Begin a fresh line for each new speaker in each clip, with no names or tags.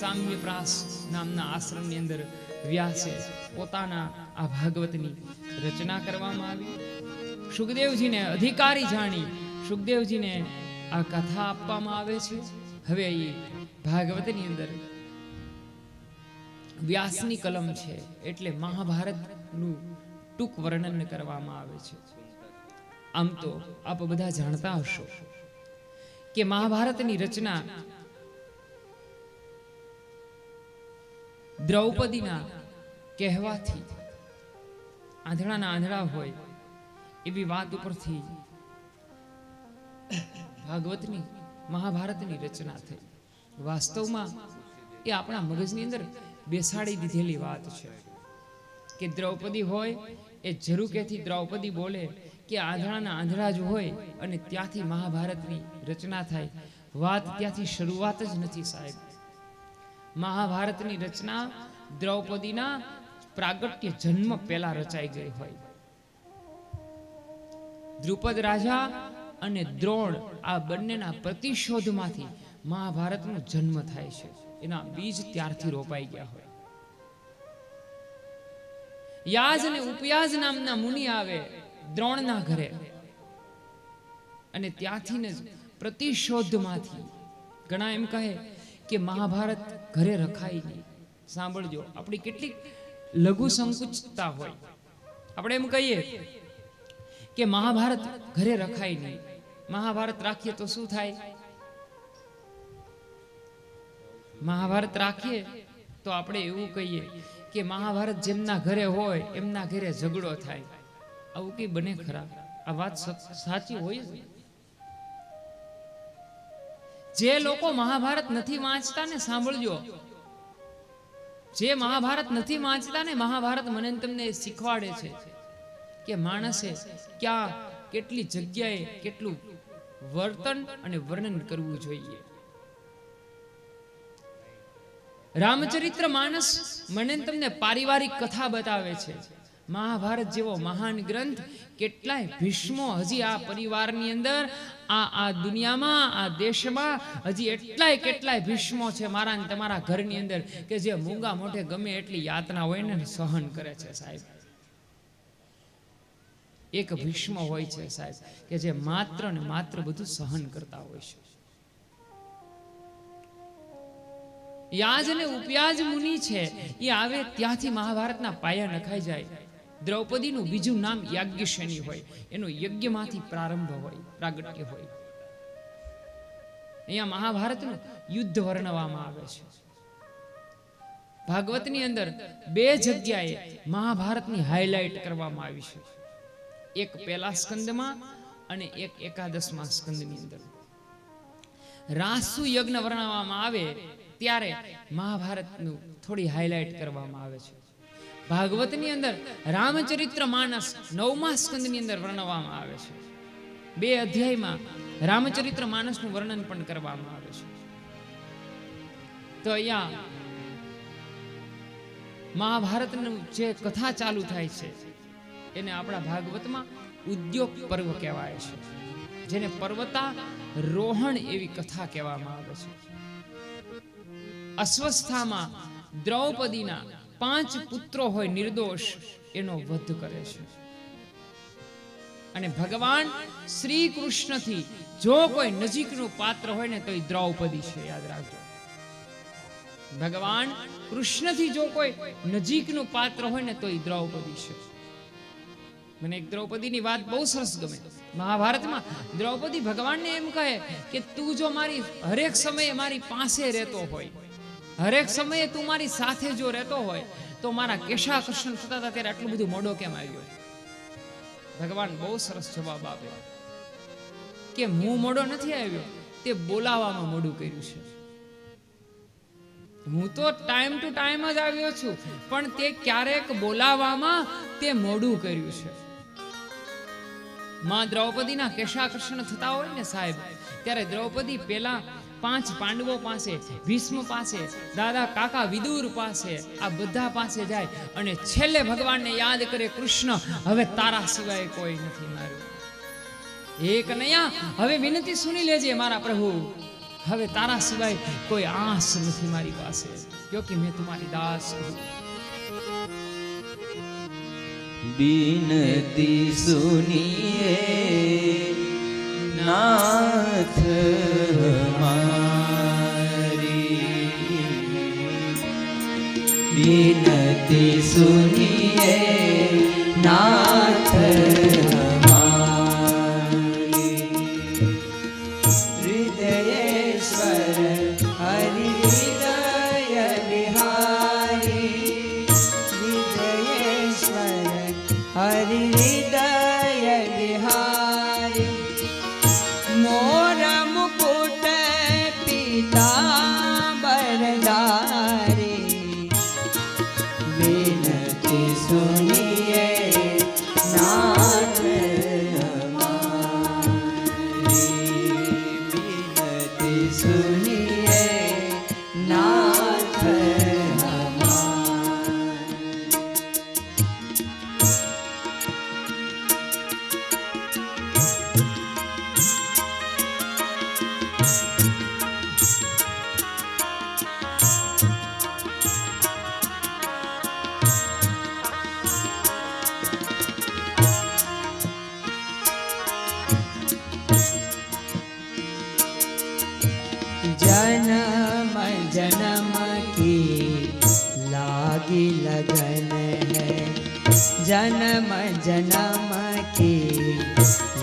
સામ્યપ્રાસ નામના આશ્રમની અંદર વ્યાસે પોતાના આ ભાગવતની રચના કરવામાં આવી. સુખદેવજીને અધિકારી જાણી સુખદેવજીને આ કથા આપવામાં આવે છે. હવે એ ભાગવતની અંદર વ્યાસની કલમ છે એટલે મહાભારતનું ટૂંક વર્ણન કરવામાં આવે છે. આમ તો આપ બધા જાણતા હશો કે મહાભારતની રચના દ્રૌપદીના કહેવાથી આંધળાના આંધળા હોય એવી વાત ઉપરથી ભાગવતની મહાભારતની રચના થઈ. વાસ્તવમાં એ આપણા મગજની અંદર બેસાડી દીધેલી વાત છે કે દ્રૌપદી હોય એ ઝરૂકેથી દ્રૌપદી બોલે કે આંધળાના આંધળા જ હોય અને ત્યાંથી મહાભારતની રચના થાય. વાત ત્યાંથી શરૂઆત જ નથી સાહેબ. મહાભારતની રચના દ્રૌપદીના પ્રાગટ્ય જન્મ પહેલા રચાઈ ગઈ હોય. દ્રુપદ રાજા અને દ્રોણ આ બંનેના પ્રતિશોધમાંથી મહાભારતનો જન્મ થાય છે. એના બીજ ત્યારથી રોપાઈ ગયા હોય. યાજ અને ઉપયાજ નામના મુનિ આવે દ્રોણના ઘરે અને ત્યાંથી જ પ્રતિશોધમાંથી ઘણા એમ કહે કે મહાભારત ઘરે રખાય નહીં. સાંભળજો, આપણી કેટલીક લઘુ સંકુચતા હોય. આપણે એમ કહીએ કે મહાભારત ઘરે રખાય નહીં. મહાભારત રાખીએ તો શું થાય? મહાભારત રાખીએ તો આપણે એવું કહીએ કે મહાભારત જેમના ઘરે હોય એમના ઘરે ઝઘડો થાય. આવું કઈ બને ખરા? આ વાત સાચી હોય જ. જે લોકો મહાભારત નથી વાંચતા ને, સાંભળજો, જે મહાભારત નથી વાંચતા ને, મહાભારત મને તમને શીખવાડે છે કે માણસે ક્યાં કેટલી જગ્યાએ કેટલું વર્તન અને વર્ણન કરવું જોઈએ. રામચરિત્ર માનસ મને તમને પારિવારિક કથા બતાવે છે. મહાભારત જેવો મહાન ગ્રંથ કેટલાય ભીષ્મો હજી આ પરિવારની અંદર આ દુનિયામાં આ દેશમાં હજી કેટલાય ભીષ્મો છે મારા ને તમારા ઘરની અંદર કે જે મૂંગા મોઢે ગમે એટલી યાતના હોય ને સહન કરે છે સાહેબ. એક ભીષ્મ હોય છે સાહેબ કે જે માત્ર ને માત્ર બધું સહન કરતા હોય છે. યાજ અને ઉપયાજ મુનિ છે એ આવે ત્યાંથી મહાભારતના પાયા નખાઈ જાય. દ્રૌપદીનું બીજું નામ યાજ્ઞસેની હોય. એનો યજ્ઞમાંથી પ્રારંભ હોય, પ્રાગટ્ય હોય. અહીંયા મહાભારતનું યુદ્ધ વર્ણવવામાં આવે છે. ભાગવતની અંદર બે જગ્યાએ મહાભારતની હાઇલાઇટ કરવામાં આવી છે. એક પહેલા સ્કંદમાં અને એક એકાદશમા સ્કંદની અંદર. રાસુ યજ્ઞ વર્ણવવામાં આવે ત્યારે મહાભારતનું થોડી હાઇલાઇટ કરવામાં આવે છે. ભાગવતની અંદર રામચરિત્ર માનસ 9મા સ્કંદની અંદર વર્ણવવામાં આવે છે. 2 અધ્યાયમાં રામચરિત્ર માનસનું વર્ણન પણ કરવામાં આવે છે. તો અહીંયા મહાભારતનું જે કથા ચાલુ થાય છે એને આપણા ભાગવતમાં ઉદ્યોગ પર્વ કહેવાય છે, જેને પર્વતા રોહણ એવી કથા કહેવામાં આવે છે. અસ્વસ્થામાં દ્રૌપદીના 5 પુત્રો હોય નિર્દોષ, એનો વધ કરે છે. અને ભગવાન શ્રી કૃષ્ણથી જો કોઈ નજીકનું પાત્ર હોય ને તો એ દ્રૌપદી છે. યાદ રાખજો, ભગવાન કૃષ્ણથી જો કોઈ નજીકનું પાત્ર હોય ને તો એ દ્રૌપદી છે. મને એક દ્રૌપદીની વાત બહુ સરસ ગમે. મહાભારતમાં દ્રૌપદી ભગવાનને એમ કહે કે તું જો મારી હરેક સમયે મારી પાસે રહેતો હોય, હરેક સમયે તું મારી સાથે જો રહેતો હોય તો મારા કેશાકર્ષણ થતા હતા ત્યારે આટલું બધું મોડો કેમ આવ્યો? ભગવાન બહુ સરસ જવાબ આપે કે હું મોડો નથી આવ્યો, તે બોલાવવામાં મોડું કર્યું છે. હું તો ટાઈમ ટુ ટાઈમ જ આવ્યો છું, પણ તે ક્યારેક બોલાવવામાં તે મોડું કર્યું છે. માં દ્રૌપદીના કેશાકર્ષણ થતા હોય ને સાહેબ, ત્યારે દ્રૌપદી પેલા 5 પાંડવો પાસે, ભીષ્મ પાસે, દાદા કાકા વિદુર પાસે, આ બધા પાસે જાય અને છેલ્લે ભગવાનને યાદ કરે, કૃષ્ણ હવે તારા સિવાય કોઈ નથી મારું. હે કનૈયા, હવે વિનંતી સુની લેજે મારા પ્રભુ. હવે તારા સિવાય કોઈ આસ નથી મારી પાસે, ક્યોંકि मैं तुम्हारी दास हूं।
बिनती सुनिए नाथ हमारी, बिनती सुनिए नाथ हमारी। हृदयेश्वर हरि हृदय बिहारी, हृदयेश्वर हरि हृदय बिहारी। मोर मुकुट पीतांबरधारी, बिनती सुनिए नाथ हमारी, बिनती सुनिए नाथ जन्म जन्म की लागी लगन है, जन्म जन्म की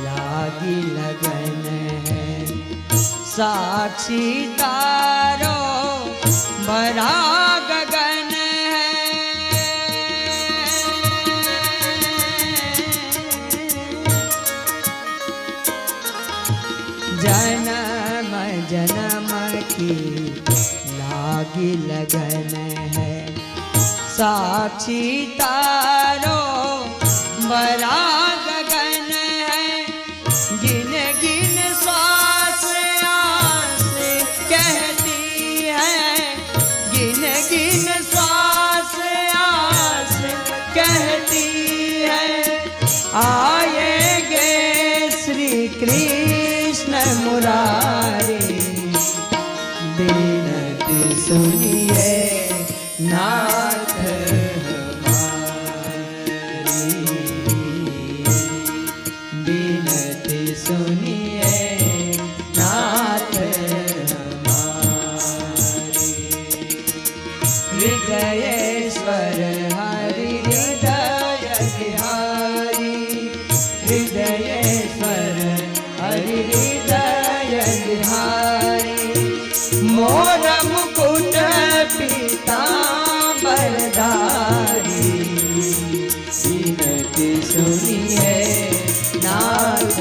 लागी लगन है। साक्षी तारो भरा गगन है, जन्म जन्म की लागी लगन है। साक्षी तारो भरा गगन है, गिन गिन श्वास आस कहती है, गिन गिन श्वास आस कहती है। आएंगे श्री कृष्ण मुरारी, बिनती सुनिए नाथ हमारी, बिनती सुनिए नाथ हमारी। हृदयेश्वर हरि हृदय बिहारी, हृदयेश्वर हरि हृदय बिहारी। मोर मुकुट पीतांबरधारी, बिनती सुनिए नाथ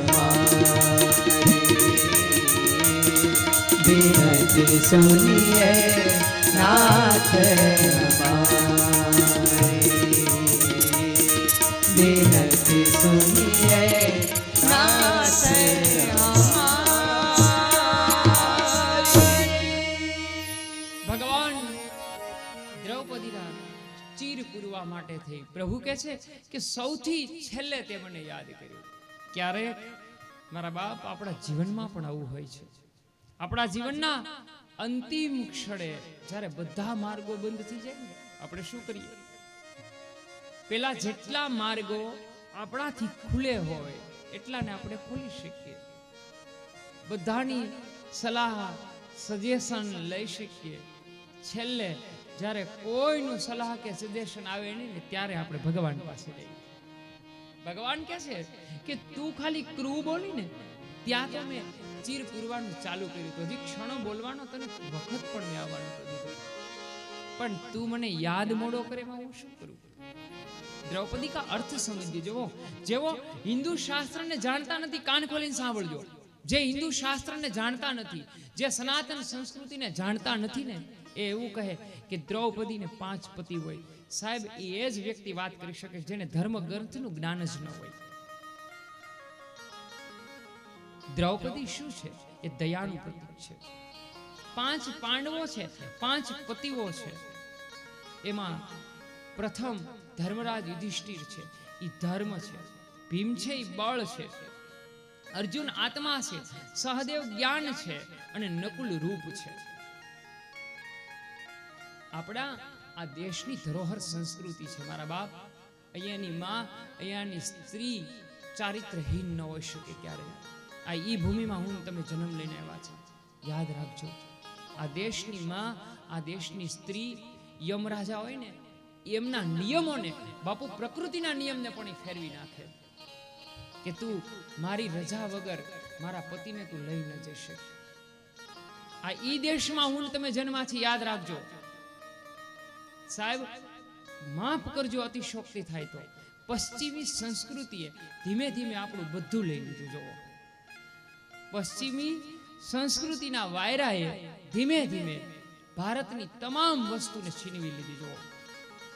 हमारी, बिनती सुनिए नाथ हमारी, बिनती सुनिए नाथ
ભગવાન દ્રૌપદીના ચીર પૂરવા માટે થઈ પ્રભુ કહે છે કે સૌથી છેલ્લે તે મને યાદ કર્યું। ક્યારે? મારા બાપ, આપણા જીવનમાં પણ આવું હોય છે। આપણા જીવનના અંતિમ ક્ષણે જ્યારે બધા માર્ગો બંધ થઈ જાય ને, આપણે શું કરીએ? પેલા જેટલા માર્ગો આપણાથી ખુલે હોય એટલાને આપણે ખોલી શકીએ, બધાની સલાહ સજેશન લઈ શકીએ। છેલ્લે જ્યારે કોઈનું સલાહ કે સજેશન આવે નહીં ને, ત્યારે આપણે ભગવાન પાસે જઈએ। ભગવાન કહે છે કે તું ખાલી ક્રૂ બોલી ને, ત્યાં તો મેં ચીર પૂરવાનું ચાલુ કર્યું, તો હજી ક્ષણો બોલવાનો તને વખત પણ મેં આવવાનો તો દીધો, પણ તું મને યાદ મોડો કરે, હું શું કરું? દ્રૌપદી કા અર્થ સમજીએ। જેવો જેવો હિન્દુ શાસ્ત્રને જાણતા નથી, કાન ખોલીને સાંભળજો, જે હિન્દુ શાસ્ત્રને જાણતા નથી, જે સનાતન સંસ્કૃતિને જાણતા નથી ને, એ એવું કહે કે દ્રૌપદીને 5 પતિ હોય। સાહેબ, એ જ વ્યક્તિ વાત કરી શકે જેને ધર્મ ગ્રંથનું જ્ઞાન જ ન હોય। દ્રૌપદી શું છે? એ દયાનું પ્રતીક છે। 5 પાંડવો છે, 5 પતિઓ છે। એમાં પ્રથમ ધર્મરાજ યુધિષ્ઠિર છે, એ ધર્મ છે। ભીમ છે, એ બળ છે। અર્જુન આત્મા છે, સહદેવ જ્ઞાન છે અને નકુલ રૂપ છે. આપણા આ દેશની ધરોહર સંસ્કૃતિ છે મારા બાપ. અહીંયાની માં, અહીંયાની સ્ત્રી ચારિત્રહીન ન હોઈ શકે ક્યારે. આ ઈ ભૂમિમાં હું તમે જન્મ લઈને આવ્યા છે. યાદ રાખજો, આ દેશની માં, આ દેશની સ્ત્રી, યમરાજા હોય ને એમના નિયમોને બાપુ પ્રકૃતિના નિયમને પણ એ ફેરવી નાખે કે તું મારી રજા વગર મારા પતિને તું લઈ ન જઈ શકે. આ ઈ દેશમાં હું તમે જન્માથી યાદ રાખજો સાહેબ. માફ કરજો અતિશોક્તિ થાય તો. પશ્ચિમી સંસ્કૃતિએ ધીમે ધીમે આપણું બધું લઈ લીધું. જોવો, પશ્ચિમી સંસ્કૃતિના વાયરાએ ધીમે ધીમે ભારતની તમામ વસ્તુને છીનવી લીધી. જોવો,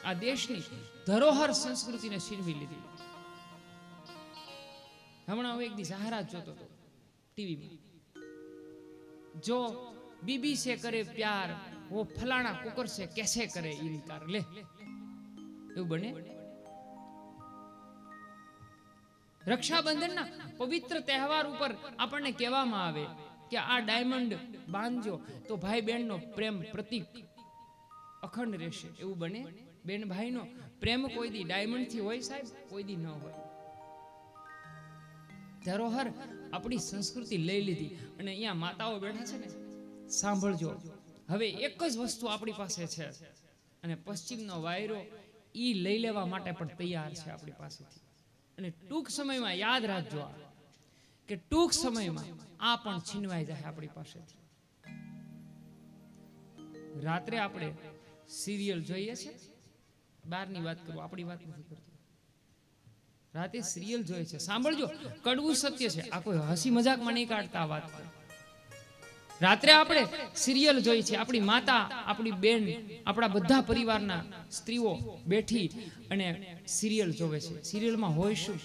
આ દેશની ધરોહર સંસ્કૃતિને છીનવી લીધી. હમણાં હું એક દી જાહેરાત જોતો હતો ટીવીમાં, જો बीबी से करे प्यार वो फलाना कुकर से कैसे करे इनकार. ले એવું બને? રક્ષાબંધનના પવિત્ર તહેવાર ઉપર આપણને કહેવામાં આવે કે આ ડાયમંડ બાંધજો તો ભાઈ બહેનનો પ્રેમ પ્રતીક અખંડ રહેશે. એવું બને? બેન ભાઈનો પ્રેમ કોઈ દી ડાયમંડ થી હોય સાહેબ? કોઈ દી ન હોય. ધરોહર આપણી સંસ્કૃતિ લઈ લીધી અને અહીંયા માતાઓ બેઠા છે ને, સાંભળજો, હવે એક જ વસ્તુ આપણી પાસે છે અને પશ્ચિમનો વાયરો ઈ લઈ લેવા માટે પણ તૈયાર છે આપણી પાસેથી. અને ટૂંક સમયમાં યાદ રાખજો કે ટૂંક સમયમાં આ પણ છીનવાઈ જાય આપણી પાસેથી. રાત્રે આપણે સિરિયલ જોઈએ છે, બહારની વાત કરું, આપણી વાત નથી કરતો. રાતે સિરિયલ જોઈએ છે, સાંભળજો, કડવું સત્ય છે, આ કોઈ હસી મજાકમાં નહીં કાઢતા આ વાત. રાત્રે આપણે સિરિયલ જોઈ છે, આપણી માતા, આપણી બેન, આપણા બધા પરિવારના સ્ત્રીઓ બેઠી અને સિરિયલ જોવે છે. સિરિયલમાં હોય શું?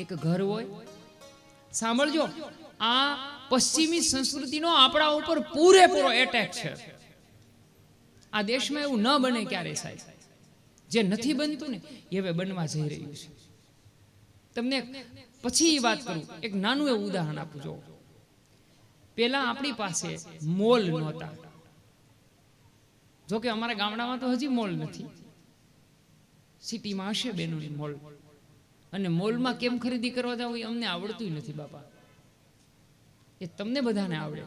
એક ઘર હોય. સાંભળજો, આ પશ્ચિમી સંસ્કૃતિનો આપણા ઉપર પૂરેપૂરો એટેક છે. આ દેશમાં એવું ન બને ક્યારે સાહેબ. જે નથી બનતું ને એ હવે બનવા જઈ રહ્યું છે. તમને પછી વાત કરું, એક નાનું એવું ઉદાહરણ આપું. જો, પેલા આપણી પાસે મોલ નહોતા. જો કે અમારા ગામડામાં તો હજી મોલ નથી, સિટીમાં હશે બેનોની મોલ. અને મોલમાં કેમ ખરીદી કરવા જાવ એ અમને આવડતું નથી બાપા, એ તમને બધાને આવડે.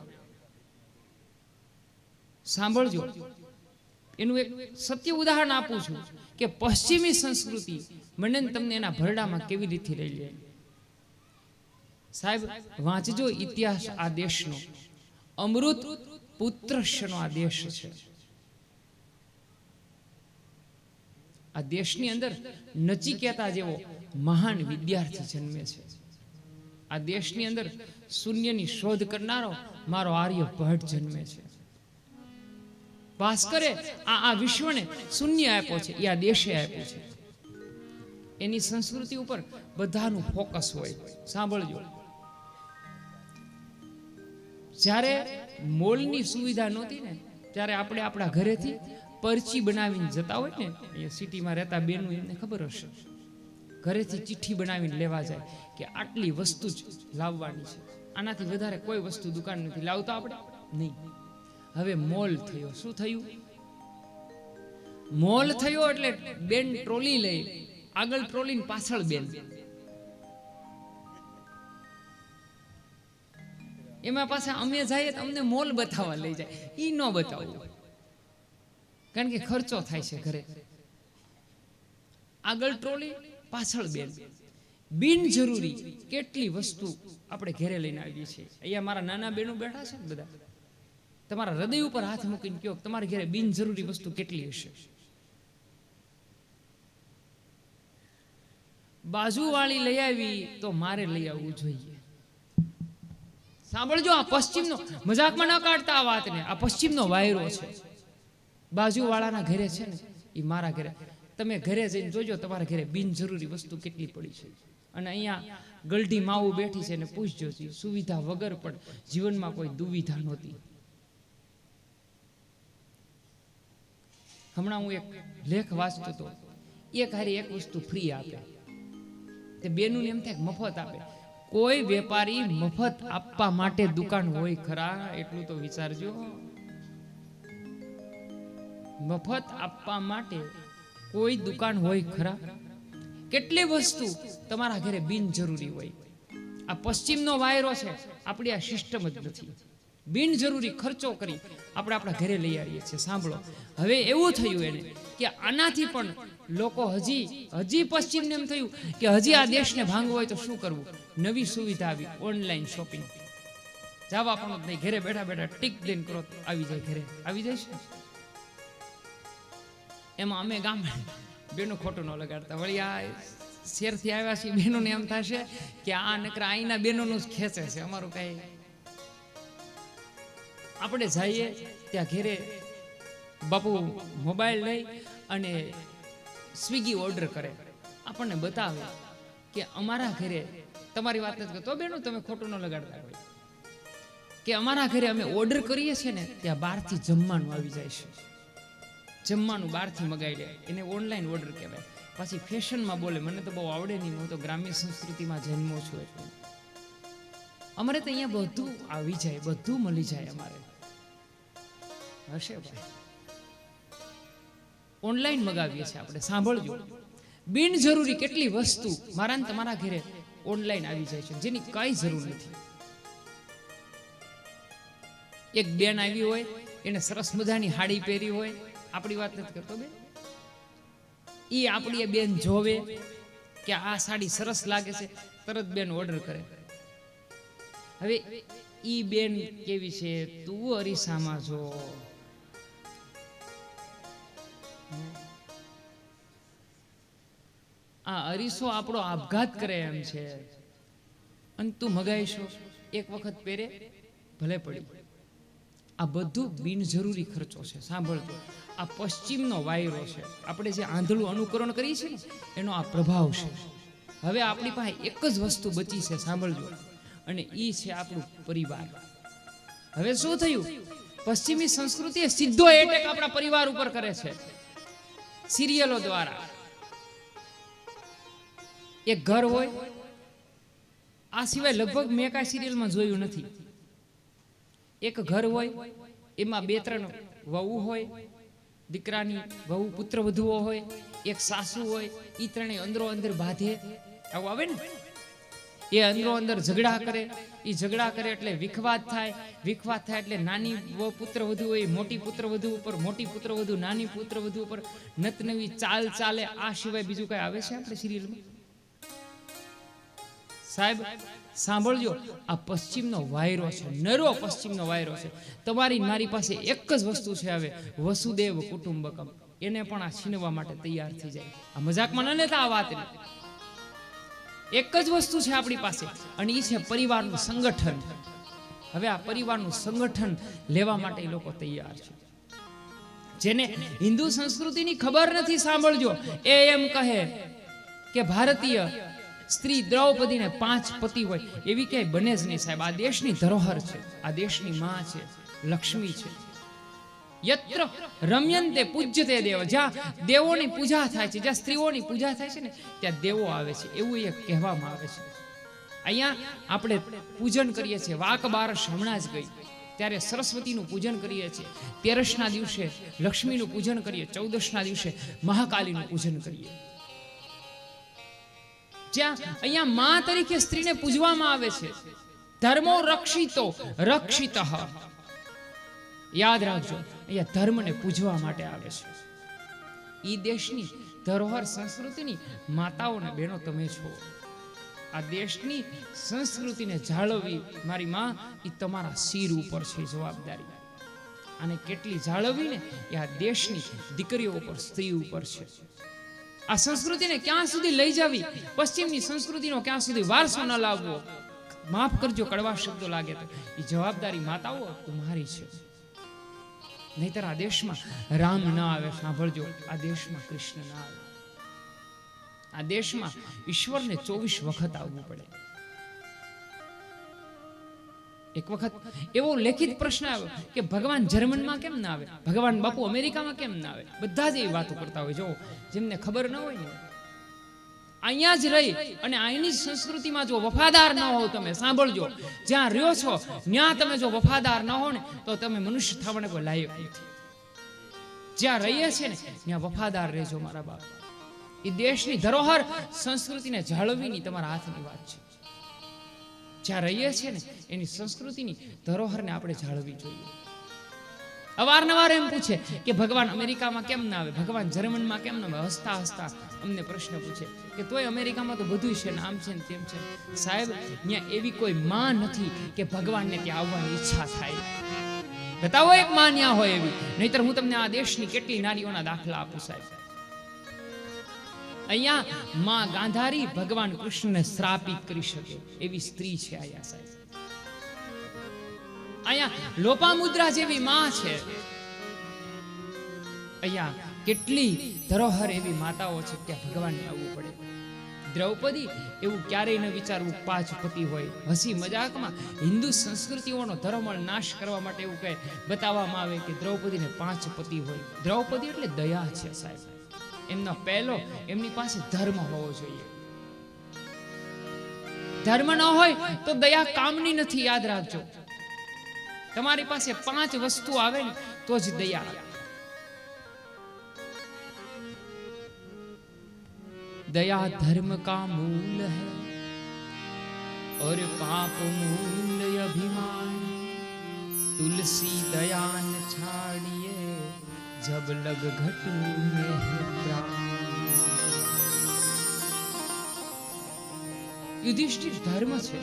સાંભળજો, એનું એક સત્ય ઉદાહરણ આપું છું કે પશ્ચિમી સંસ્કૃતિ મને તમને એના ભરડામાં કેવી રીતે લઈ લે. સાહેબ વાંચજો ઇતિહાસ આ દેશનો. અમૃત પુત્રશ્યનો આ દેશ છે. આ દેશની અંદર નચિકેતા જેવો મહાન વિદ્યાર્થી જન્મે છે. આ દેશની અંદર શૂન્યની શોધ કરનારો મારો આર્યભટ્ટ જન્મે છે. ભાસ્કરે આ વિશ્વને શૂન્ય આપ્યો છે, એ આ દેશે આપ્યો છે. એની સંસ્કૃતિ ઉપર બધાનું ફોકસ હોય. સાંભળજો, જ્યારે મોલની સુવિધા નહોતી ને ત્યારે આપણે આપણા ઘરેથી પરચી બનાવીને જતા હોય ને, અહીંયા સિટીમાં રહેતા બેનું એમને ખબર હશે, ઘરેથી ચિઠ્ઠી બનાવીને લેવા જાય કે આટલી વસ્તુ જ લાવવાની છે, આનાથી વધારે કોઈ વસ્તુ દુકાન નથી લાવતા આપણે નહીં. હવે મોલ થયો. શું થયું? મોલ થયો એટલે બેન ટ્રોલી લઈ, આગળ ટ્રોલી ને પાછળ બેન. એમાં પાછા અમે જઈએ તો અમને મોલ બતાવવા લઈ જાય, ઈ ન બતાવવું, કારણ કે ખર્ચો થાય છે ઘરે. આગળ ટ્રોલી, પાછળ બેન. બિનજરૂરી કેટલી વસ્તુ આપણે ઘરે લઈને આવીએ છીએ. અહીંયા મારા નાના બેનો બેઠા છે ને બધા, તમારા હૃદય ઉપર હાથ મૂકીને કહો તમારા ઘરે બિનજરૂરી વસ્તુ કેટલી હશે. બાજુવાળી લઈ આવી તો મારે લઈ આવવું જોઈએ. સાંભળજો, આ પશ્ચિમનો મજાકમાં ન કાઢતા આ વાતને. આ પશ્ચિમનો વાયરો છે. બાજુવાળાના ઘરે છે ને એ મારા ઘરે. તમે ઘરે જઈને જોજો તમારા ઘરે બિનજરૂરી વસ્તુ કેટલી પડી છે. અને અહીંયા ગલઢી માવું બેઠી છે ને પૂછજો, સુવિધા વગર પણ જીવનમાં કોઈ દુવિધા નહોતી. હમણાં હું એક લેખ વાંચતો હતો, એક હારી એક વસ્તુ ફ્રી આપે, તે બેનું એમ થાય મફત આપે. કોઈ વેપારી મફત આપવા માટે દુકાન હોય ખરા? એટલું તો વિચારજો. મફત આપવા માટે કોઈ દુકાન હોય ખરા? કેટલી વસ્તુ તમારા ઘરે બિનજરૂરી હોય. આ પશ્ચિમનો વાયરો છે, આપણી આ સિસ્ટમ જ નથી. બિનજરૂરી ખર્ચો કરી આપણે આપણા ઘરે લઈ આવીએ છીએ. સાંભળો, હવે એવું થયું એને કે આનાથી પણ લોકો હજી પશ્ચિમને એમ થયું કે હજી આ દેશને ભાંગવો હોય તો શું કરવું? નવી સુવિધા આવી, ઓનલાઈન શોપિંગ. જવા પણ જ નહીં, ઘરે બેઠા બેઠા ટીક દઈને કરો આવી જાય, ઘરે આવી જાય છે. એમાં અમે ગામડે બેનો ખોટું ન લગાડતા. વળી આ શેરથી આવ્યા છીએ બેનોને એમ થશે કે આ નકરા અહીંના બેનોનું જ ખેંચે છે, અમારું કઈ. આપણે જઈએ ત્યાં ઘરે બાપુ મોબાઈલ લઈ અને સ્વિગી ઓર્ડર કરે, આપણને બતાવે કે અમારા ઘરે, તમારી વાત નથી કરતો બેનો, તમે ખોટું ન લગાડતા હોય, કે અમારા ઘરે અમે ઓર્ડર કરીએ છીએ ને ત્યાં બહારથી જમવાનું આવી જાય છે. જમવાનું બહારથી મગાવી લે, એને ઓનલાઈન ઓર્ડર કહેવાય. પછી ફેશનમાં બોલે, મને તો બહુ આવડે નહીં, હું તો ગ્રામ્ય સંસ્કૃતિમાં જન્મો છું એટલે અમારે તો અહીંયા બધું આવી જાય, બધું મળી જાય અમારે. હશે ભાઈ, ઓનલાઈન મગાવીએ છીએ આપણે. સાંભળજો, બિનજરૂરી કેટલી વસ્તુ મારા ને તમારા ઘરે ઓનલાઈન આવી જાય છે જેની કઈ જરૂર નથી. એક બેન આવી હોય, એને સરસ મજાની હાડી પહેરી હોય, આપણી વાત નથી કરતો બેન, ઈ આપણી બેન જોવે કે આ સાડી સરસ લાગે છે, તરત બેન ઓર્ડર કરે. હવે ઈ બેન કેવી છે, તું અરીસામાં જો. આ અરીસો આપણો આપઘાત કરે એમ છે. અને તું મગાઈશો, એક વખત પહેરે ભલે પડી. આ બધું બિનજરૂરી ખર્ચો છે. સાંભળજો, આ પશ્ચિમનો વાયરો છે. આપણે જે આંધળું અનુકરણ કરીએ છીએ ને એનો આ પ્રભાવ છે. હવે આપણી પાસે એક જ વસ્તુ બચી છે, સાંભળજો, અને ઈ છે આપણું પરિવાર. હવે શું થયું? પશ્ચિમી સંસ્કૃતિએ સીધો એટેક આપણા પરિવાર ઉપર કરે છે સિરિયલો દ્વારા. એક ઘર હોય, આ સિવાય લગભગ મેં કાંઈ સિરિયલમાં જોયું નથી. એક ઘર હોય, એમાં 2-3 વહુ હોય, દીકરાની વહુ પુત્રવધુઓ હોય, એક સાસુ હોય, એ ત્રણેય અંદરો અંદર બાંધે. આવું આવે ને, એ અંદરો અંદર ઝઘડા કરે, એ ઝઘડા કરે એટલે વિખવાદ થાય, વિખવાદ થાય એટલે નાની પુત્રવધુ હોય મોટી પુત્રવધુ ઉપર, મોટી પુત્રવધુ નાની પુત્રવધુ ઉપર નતનવી ચાલ ચાલે. આ સિવાય બીજું કઈ આવે છે આપણે સિરિયલમાં? સાહેબ સાંભળજો, આ પશ્ચિમનો વાયરો છે, નરો પશ્ચિમનો વાયરો છે. તમારી મારી પાસે એક જ વસ્તુ છે, હવે વસુદેવ કુટુંબકમ, એને પણ આ છીનવા માટે તૈયાર થઈ જાય. આ મજાકમાં ન લેતા આ વાત. એક જ વસ્તુ છે આપણી પાસે, અને એ છે પરિવારનું સંગઠન. હવે આ પરિવારનું સંગઠન લેવા માટે એ લોકો તૈયાર છે. જેને હિન્દુ સંસ્કૃતિની ખબર નથી, સાંભળજો, એ એમ કહે કે ભારતીય સ્ત્રી દ્રૌપદીને 5 પતિ હોય, એવી ક્યાંય બને જ નહીં સાહેબ. આ દેશની ધરોહર છે, આ દેશની માં છે, લક્ષ્મી છે. યત્ર રમ્યન્તે પૂજ્યતે દેવ, જ્યાં દેવોની પૂજા થાય છે, જ્યાં સ્ત્રીઓની પૂજા થાય છે ને ત્યાં દેવો આવે છે, એવું એક કહેવામાં આવે છે. અહીંયા આપણે પૂજન કરીએ છીએ. વાક બારસ હમણાં જ ગઈ, ત્યારે સરસ્વતીનું પૂજન કરીએ છીએ. 13ના દિવસે લક્ષ્મીનું પૂજન કરીએ, 14ના દિવસે મહાકાલીનું પૂજન કરીએ. જ્યાં અહીંયા માં તરીકે સ્ત્રીને પૂજવામાં આવે છે. ધર્મો રક્ષિતો રક્ષિત. યાદ રાખજો, અહીંયા ધર્મને પૂજવા માટે આવે છે. ઈ દેશની ધરોહર સંસ્કૃતિની માતાઓ ને બહેનો તમે છો. આ દેશની સંસ્કૃતિને જાળવવી મારી માં, એ તમારા શિર ઉપર છે જવાબદારી. અને કેટલી જાળવવી ને એ આ દેશની દીકરીઓ ઉપર, સ્ત્રી ઉપર છે. આ સંસ્કૃતિને ક્યાં સુધી લઈ જવી, પશ્ચિમની સંસ્કૃતિનો ક્યાં સુધી વારસો ન લાવવો, માફ કરજો કડવા શબ્દો લાગે તો, એ જવાબદારી માતાઓ તમારી છે. નહીતર આ દેશમાં રામ ના આવે. સાંભળજો, આ દેશમાં કૃષ્ણ ના આવે. આ દેશમાં ઈશ્વરને 24 વખત આવવું પડે. એક વખત એવો લેખિત પ્રશ્ન આવ્યો કે ભગવાન જર્મનમાં કેમ ના આવે, ભગવાન બાપુ અમેરિકામાં કેમ ના આવે? બધા જ એવી વાતો કરતા હોય. જો જેમને ખબર ન હોય ને અહીંયા જ રહી અને અહીંની સંસ્કૃતિમાં જો વફાદાર ન હોવ, તમે સાંભળજો, જ્યાં રહ્યો છો ત્યાં તમે જો વફાદાર ન હો ને તો તમે મનુષ્ય થવાને કોઈ લાયક નથી. જ્યાં રહીએ છીએ ને ત્યાં વફાદાર રહેજો મારા બાપ. એ દેશની ધરોહર સંસ્કૃતિને જાળવવીની તમારા હાથની વાત છે. જ્યાં રહીએ છીએ ને એની સંસ્કૃતિની ધરોહરને આપણે જાળવવી જોઈએ. અવારનવાર એમ પૂછે કે ભગવાન અમેરિકામાં કેમ ના આવે, ભગવાન જર્મનમાં કેમ ના આવે. હસતા હસતા અમને પ્રશ્ન પૂછે કે તોય અમેરિકામાં તો બધું છે ને, આમ છે ને તેમ છે. સાહેબ, ત્યાં એવી કોઈ માં નથી કે ભગવાનને ત્યાં આવવાની ઈચ્છા થાય. બતાવો એક માં ત્યાં હોય એવી, નહીતર હું તમને આ દેશની કેટલી નારીઓના દાખલા આપું સાહેબ. અહીંયા માં ગાંધારી ભગવાન કૃષ્ણને શ્રાપિત કરી શકે એવી સ્ત્રી છે અહીંયા સાહેબ. અહીંયા લોપામુદ્રા જેવી માં છે. અહીંયા કેટલી ધરોહર એવી માતાઓ છે ત્યાં ભગવાનને આવવું પડે. દ્રૌપદી એવું ક્યારેય ન વિચારવું 5 પતિ હોય. હસી મજાકમાં હિન્દુ સંસ્કૃતિઓનો ધર્મળ નાશ કરવા માટે એવું કહે બતાવવામાં આવે કે દ્રૌપદીને 5 પતિ હોય. દ્રૌપદી એટલે દયા છે સાહેબ. એમનો પહેલો એમની પાસે ધર્મ હોવો જોઈએ. ધર્મ ન હોય તો દયા કામની નથી, યાદ રાખજો. તમારી પાસે 5 વસ્તુ આવે ને તો જ દયા આવે. दया धर्म का मूल है और पाप मूल अभिमान. तुलसी दया न छाड़िए जब लग घटू में प्राण. યુધિષ્ઠિર ધર્મ છે.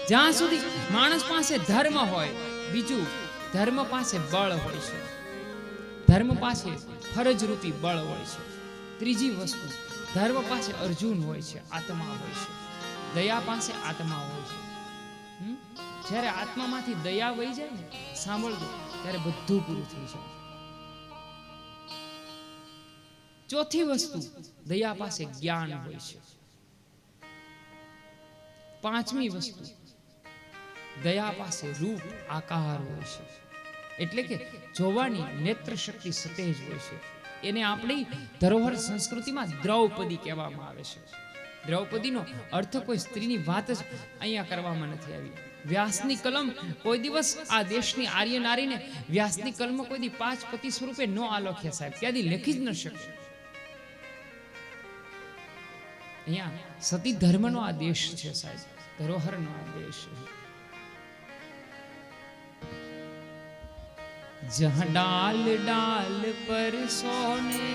જ્યાં સુધી માણસ પાસે ધર્મ હોય, બીજું ધર્મ પાસે બળ હોય છે. ધર્મ પાસે ફરજ રૂપી બળ હોય છે. ત્રીજી વસ્તુ, ધર્મ પાસે અર્જુન હોય છે, આત્મા હોય છે. દયા પાસે આત્મા હોય છે. જ્યારે આત્મામાંથી દયા વહી જાય ને, સાંભળજો, ત્યારે બધું પૂરું થઈ જાય. ચોથી વસ્તુ, દયા પાસે જ્ઞાન હોય છે. પાંચમી વસ્તુ, દયા પાસે રૂપ આકાર હોય છે. એટલે કે જોવાની નેત્ર શક્તિ સતેજ હોય છે. એને આપણી ધરોહર સંસ્કૃતિમાં દ્રૌપદી કહેવામાં આવે છે. દ્રૌપદીનો અર્થ કોઈ સ્ત્રીની વાત જ અહીંયા કરવામાં નથી આવી. વ્યાસની કલમ કોઈ દિવસ આ દેશની આર્ય નારીને વ્યાસની કલમ કોઈ દી 5 પતિ સ્વરૂપે ન આલોખ્યા સાહેબ, ત્યાંથી લખી જ ન શકે. અહીંયા સતી ધર્મનો આ દેશ છે સાહેબ, ધરોહરનો આ દેશ છે. जहाँ डाल डाल पर सोने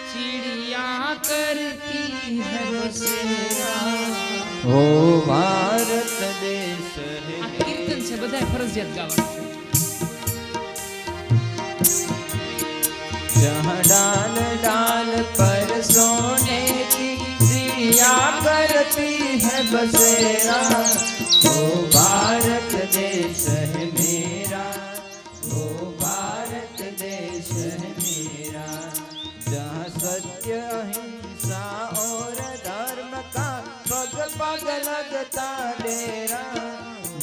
चिड़िया करती है बसेरा.
ओ भारत देश है.
આ કીર્તન છે, બધાએ ફરજિયાત ગાવાનું છે.
जहाँ डाल डाल पर सोने की चिड़िया करती है बसेरा. ओ भारत देश है मेरा, ओ भारत देश है मेरा. जहाँ सत्य अहिंसा और धर्म का पग पग लगता डेरा.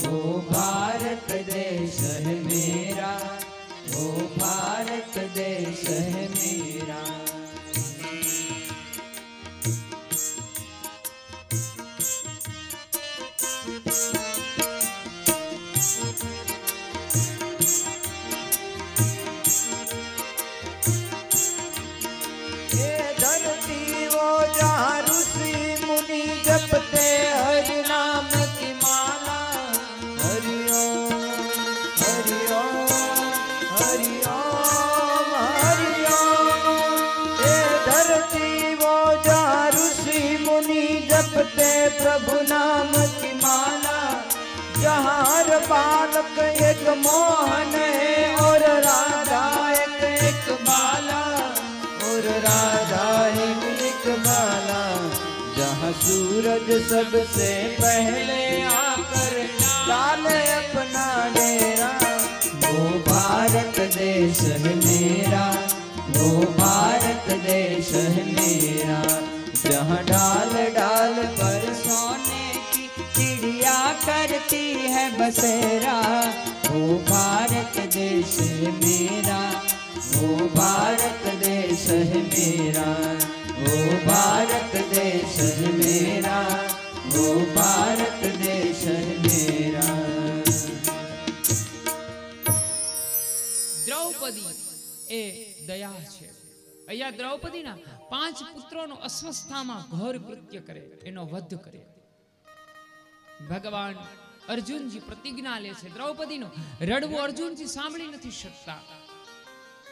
ओ भारत देश है मेरा, ओ भारत देश है मेरा. जपते हरि नाम की माला. हरि ओम हरि ओम हरि ओम हरि ओम. ये धरती वो जहाँ ऋषि मुनि जपते प्रभु नाम की माला. जहाँ हर बालक एक मोहन है और राधा एक बाला, और राधा एक बाला. जहाँ सूरज सबसे पहले आकर डाले अपना डेरा. वो भारत देश है मेरा, वो भारत देश है मेरा. जहाँ डाल डाल पर सोने की चिड़िया करती है बसेरा. वो भारत देश है मेरा, वो भारत देश है मेरा. वो भारत देश है मेरा, वो भारत देश है मेरा।
દ્રૌપદી એ દયા છે. અહીંયા દ્રૌપદીના 5 પુત્રોનો અસ્વસ્થામાં ઘોર કૃત્ય કરે, એનો વધ કરે. ભગવાન અર્જુનજી પ્રતિજ્ઞા લે છે. દ્રૌપદીનો રડવું અર્જુનજી સાંભળી નથી શકતા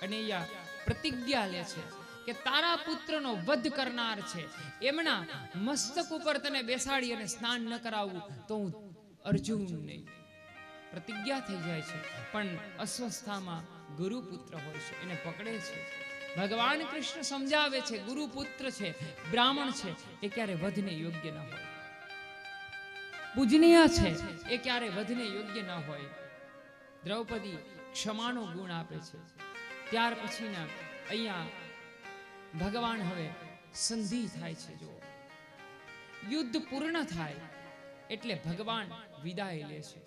અને અહીંયા પ્રતિજ્ઞા લે છે કે તારા પુત્રનો વધ કરનાર છે, એમના મસ્તક ઉપર તને બેસાડી અને સ્નાન ન કરાવવું તો હું અર્જુન નહીં. પ્રતિજ્ઞા થઈ જાય છે, પણ અસ્વસ્થામાં ગુરુપુત્ર હોય છે, એને પકડે છે. ભગવાન કૃષ્ણ સમજાવે છે ગુરુપુત્ર છે, બ્રાહ્મણ છે, એ ક્યારે વધને યોગ્ય ન હોય. પૂજનીય છે, એ ક્યારે વધને યોગ્ય ન હોય. દ્રૌપદી ક્ષમાનો ગુણ આપે છે. ત્યાર પછીના અહીંયા ભગવાન હવે સંધિ થાય છે. જો યુદ્ધ પૂર્ણ થાય એટલે ભગવાન વિદાય લે છે.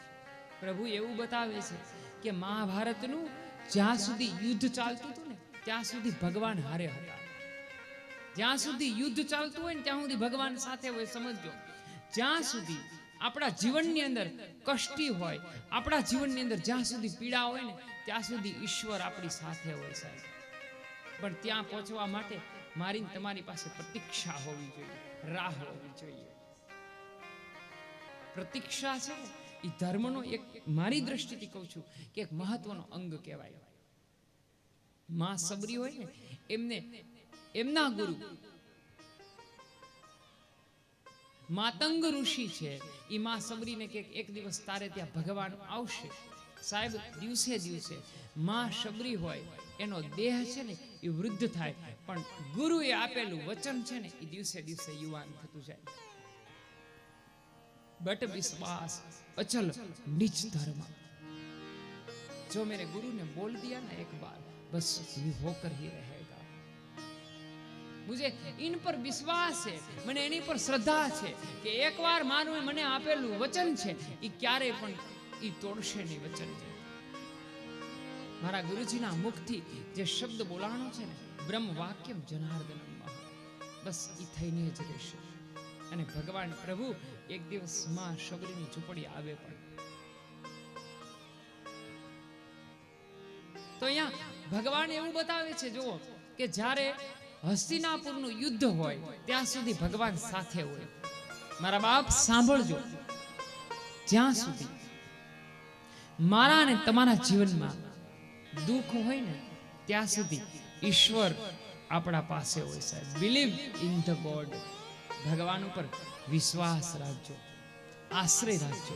પ્રભુ એવું બતાવે છે કે મહાભારતનું જ્યાં સુધી યુદ્ધ ચાલતું હતું ને ત્યાં સુધી ભગવાન હારે હતા. જ્યાં સુધી યુદ્ધ ચાલતું હોય ને ત્યાં સુધી ભગવાન સાથે હોય. સમજો, જ્યાં સુધી આપણા જીવનની અંદર કષ્ટી હોય, આપણા જીવનની અંદર જ્યાં સુધી પીડા હોય ને ત્યાં સુધી ઈશ્વર આપણી સાથે હોય સાહેબ. પણ ત્યાં પહોંચવા માટે મારી તમારી પાસે પ્રતીક્ષા હોવી જોઈએ, રાહ હોવી જોઈએ. પ્રતીક્ષા છે એ ધર્મનો એક, મારી દ્રષ્ટિથી કહું છું કે એક મહત્વનો અંગ કહેવાય. માં સબરી હોય ને એમને એમના ગુરુ માતંગ ઋષિ છે, એ માં સબરીને કે એક દિવસ તારે ત્યાં ભગવાન આવશે. સાહેબ દિવસે દિવસે માં સબરી હોય એનો દેહ છે ને એ વૃદ્ધ થાય, પણ ગુરુએ આપેલું વચન છે ને એ દિવસે દિવસે યુવાન થતું જાય. बट विश्वास अचल निज धर्म. जो मेरे गुरु ने बोल दिया ना एक बार, बस ये होकर ही रहेगा. मुझे इन पर विश्वास है, मैंने एनी पर श्रद्धा है कि एक बार मानवे मने आपेलू वचन है ई क्यारे पण ई तोड़शे नहीं वचन है. मारा गुरुजी ना मुखथी जे शब्द बोलाणो छे ने ब्रह्म वाक्यम जनार्दनम महा, बस ई थईने ज रहेशे. અને ભગવાન પ્રભુ એક દિવસ માં સબરીની ઝૂંપડી આવે. પણ તો અહીંયા ભગવાન એવું બતાવે છે જુઓ કે જ્યારે હસ્તિનાપુરનું યુદ્ધ હોય ત્યાં સુધી ભગવાન સાથે હોય. મારા બાપ સાંભળજો, જ્યાં સુધી મારા અને તમારા જીવનમાં દુઃખ હોય ને ત્યાં સુધી ઈશ્વર આપણા પાસે હોય સાહેબ. Believe in the God. ભગવાન ઉપર વિશ્વાસ રાખજો, આશ્રય રાખજો.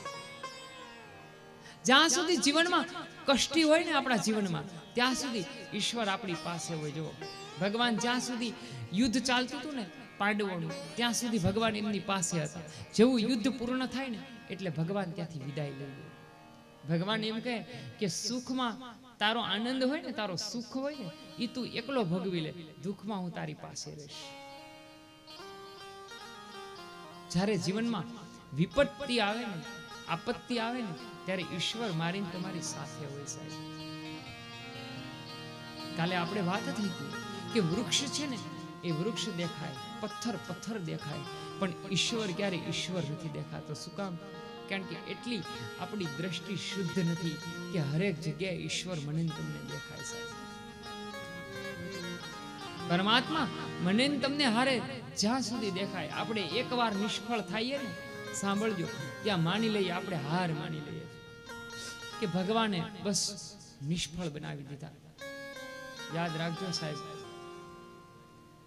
જ્યાં સુધી જીવનમાં કષ્ટી હોય ને આપણા જીવનમાં ત્યાં સુધી ઈશ્વર આપણી પાસે હોય. જો ભગવાન જ્યાં સુધી યુદ્ધ ચાલતું હતું ને પાંડવોનું ત્યાં સુધી ભગવાન એમની પાસે હતા. જેવું યુદ્ધ પૂર્ણ થાય ને એટલે ભગવાન ત્યાંથી વિદાય લઈ લે. ભગવાન એમ કહે કે સુખમાં તારો આનંદ હોય ને, તારો સુખ હોય ને એ તું એકલો ભોગવી લે, દુઃખમાં હું તારી પાસે રહીશ. જ્યારે જીવનમાં વિપત્તિ આવે ને, આપત્તિ આવે ને ત્યારે ઈશ્વર મારી તમારી સાથે હોય સાહેબ. કાલે આપણે વાત થઈ હતી કે વૃક્ષ છે ને એ વૃક્ષ દેખાય, પથ્થર પથ્થર દેખાય, પણ ઈશ્વર ક્યારે ઈશ્વર નથી દેખાતો. શું કામ? કારણ કે એટલી આપણી દ્રષ્ટિ શુદ્ધ નથી કે હરેક જગ્યાએ ઈશ્વર મને તમને દેખાય સાહેબ. પરમાત્મા મને તમને હારે જ્યાં સુધી દેખાય, આપણે એકવાર નિષ્ફળ થઈએ ને, સાંભળજો, ત્યાં માની લઈએ, આપણે હાર માની લઈએ કે ભગવાને બસ નિષ્ફળ બનાવી દીધા. યાદ રાખજો સાહેબ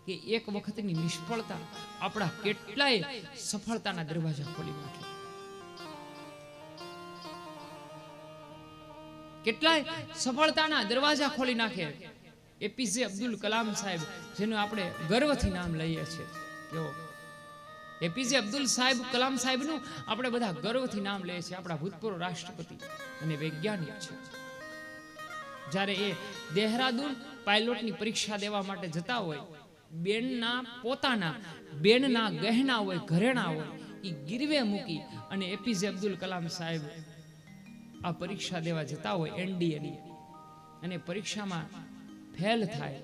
કે એક વખતની નિષ્ફળતા આપણા કેટલાય સફળતાના દરવાજા ખોલી નાખે. કેટલાય સફળતાના દરવાજા ખોલી નાખે. એપીજે અબ્દુલ કલામ સાહેબ, જેનું આપણે ગર્વથી નામ લઈએ છીએ. જો એપીજે અબ્દુલ કલામ સાહેબનું આપણે બધા ગર્વથી નામ લઈએ છીએ. આપણા ભૂતપૂર્વ રાષ્ટ્રપતિ અને વૈજ્ઞાનિક છે. જ્યારે એ દેહરાદૂન પાયલોટની પરીક્ષા દેવા માટે જતા હોય, પોતાના બેનના ગહેના હોય, ઘરેણા હોય, એ ગીરવે મૂકી અને એપીજે અબ્દુલ કલામ સાહેબ આ પરીક્ષા દેવા જતા હોય એનડીએની, અને પરીક્ષામાં ફેલ થાય,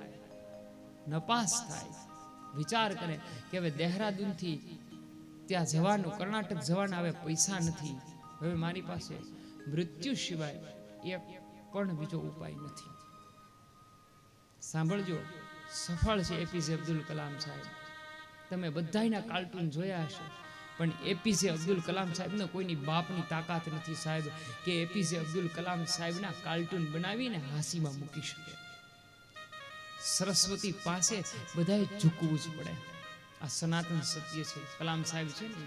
નપાસ થાય. વિચાર કરે કે હવે દેહરાદૂનથી ત્યાં જવાનું, કર્ણાટક જવાના હવે પૈસા નથી, હવે મારી પાસે મૃત્યુ સિવાય એક પણ બીજો ઉપાય નથી. સાંભળજો, સફળ છે એપીજે અબ્દુલ કલામ સાહેબ. તમે બધાયના કાર્ટૂન જોયા હશે, પણ એપીજે અબ્દુલ કલામ સાહેબને કોઈની બાપની તાકાત નથી સાહેબ કે એપીજે અબ્દુલ કલામ સાહેબના કાર્ટૂન બનાવીને હાંસીમાં મૂકી શકે. સરસ્વતી પાસે બધાએ ઝૂકવું જ પડે. આ સનાતન સત્ય છે. કલામ સાહેબ છે ને